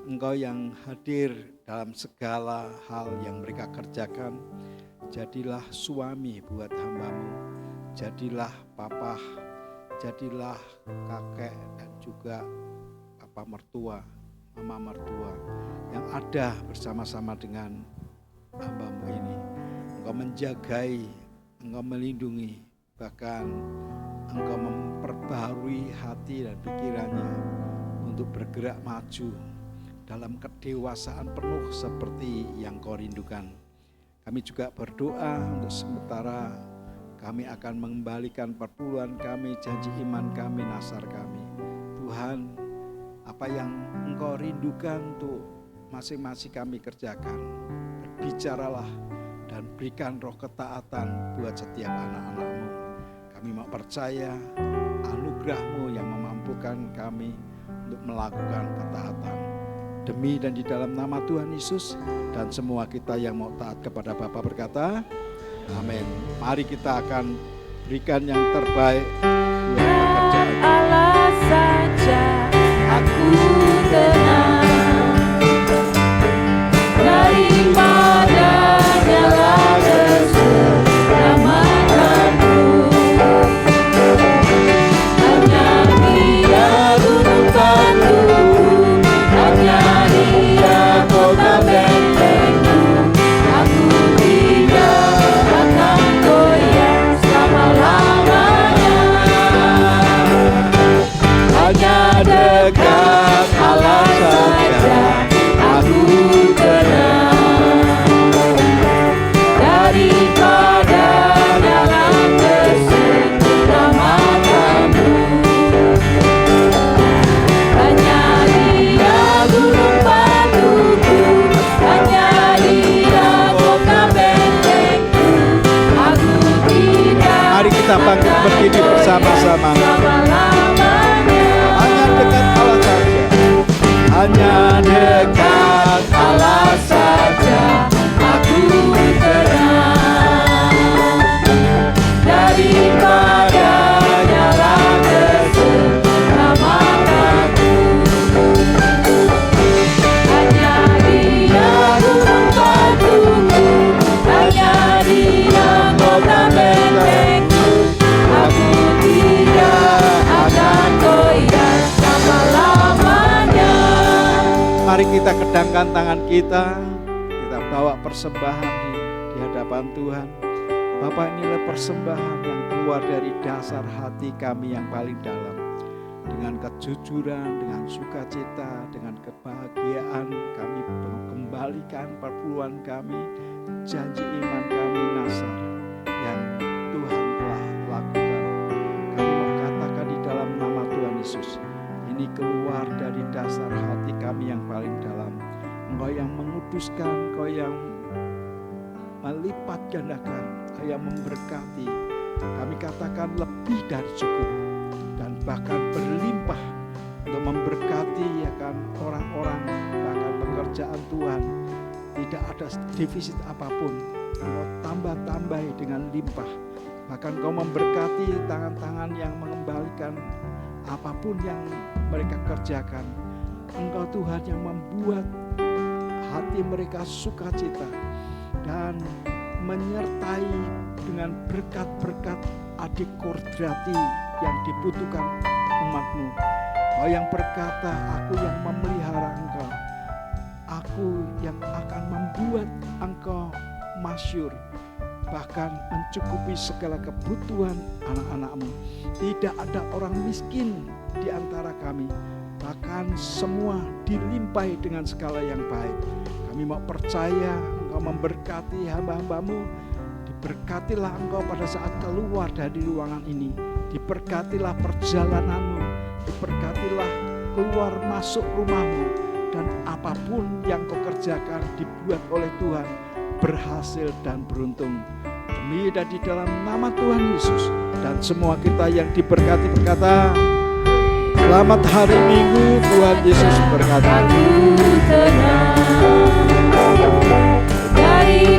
Speaker 3: Engkau yang hadir dalam segala hal yang mereka kerjakan. Jadilah suami buat hamba-Mu, jadilah papa, jadilah kakek dan juga papa mertua, mama mertua yang ada bersama-sama dengan hamba-Mu ini. Engkau menjagai, Engkau melindungi, bahkan Engkau memperbaharui hati dan pikirannya untuk bergerak maju dalam kedewasaan penuh seperti yang Kau rindukan. Kami juga berdoa untuk sementara kami akan mengembalikan perpuluhan kami, janji iman kami, nasar kami. Tuhan, apa yang Engkau rindukan untuk masing-masing kami kerjakan. Berbicaralah dan berikan roh ketaatan buat setiap anak-anak-Mu. Kami mau percaya anugerah-Mu yang memampukan kami untuk melakukan ketaatan. Demi dan di dalam nama Tuhan Yesus, dan semua kita yang mau taat kepada Bapa berkata, amin. Mari kita akan berikan yang terbaik buat pekerjaan.
Speaker 1: Allah saja aku tenang, daripada nyala keselamatanku. Hanya Dia gunung batuku, hanya Dia kota bentengku. Aku tidak akan goyah selama-lamanya. Hanya dekat Allah saja aku tenang, daripada nyala keselamatanmu. Hanya Dia gunung batuku, hanya Dia kota bentengku. Aku tidak
Speaker 3: Mari kita bangkit berdiri bersama-sama. Hanya dekat Allah saja. Hanya dekat Allah saja
Speaker 1: aku tenang, daripada nyala keselamatanku. Hanya Dia gunung batuku, hanya Dia kota bentengku. Aku tidak akan goyah selama-lamanya.
Speaker 3: Mari kita kedangkan tangan kita bawa persembahan di hadapan Tuhan. Bapak, inilah persembahan yang keluar dari dasar hati kami yang paling dalam. Dengan kejujuran, dengan sukacita, dengan kebahagiaan kami kembalikan perpuluhan kami, janji iman kami, nasar yang Tuhan telah lakukan. Kami mau katakan di dalam nama Tuhan Yesus, ini keluar dari dasar hati kami yang paling dalam. Engkau yang menguduskan, Engkau yang melipat gandakan, Engkau yang memberkati. Kami katakan lebih dari cukup dan bahkan berlimpah untuk memberkati ya kan orang-orang, bahkan pekerjaan Tuhan. Tidak ada defisit apapun. Engkau tambah-tambahi dengan limpah. Bahkan Engkau memberkati tangan-tangan yang mengembalikan apapun yang mereka kerjakan. Engkau Tuhan yang membuat hati mereka sukacita dan menyertai dengan berkat-berkat adik kodrati yang dibutuhkan umat-Mu. Kau yang berkata, aku yang memelihara engkau, aku yang akan membuat engkau masyhur, bahkan mencukupi segala kebutuhan anak-anak-Mu. Tidak ada orang miskin di antara kami, bahkan semua dilimpahi dengan segala yang baik. Kami mau percaya Engkau memberkati hamba-hamba-Mu. Diberkatilah Engkau pada saat keluar dari ruangan ini. Diberkatilah perjalanan-Mu. Diberkatilah keluar masuk rumah-Mu. Dan apapun yang Kau kerjakan dibuat oleh Tuhan berhasil dan beruntung. Demi dan di dalam nama Tuhan Yesus. Dan semua kita yang diberkati berkata, selamat hari Minggu, Tuhan Yesus berkati.
Speaker 1: Aku tenang, dari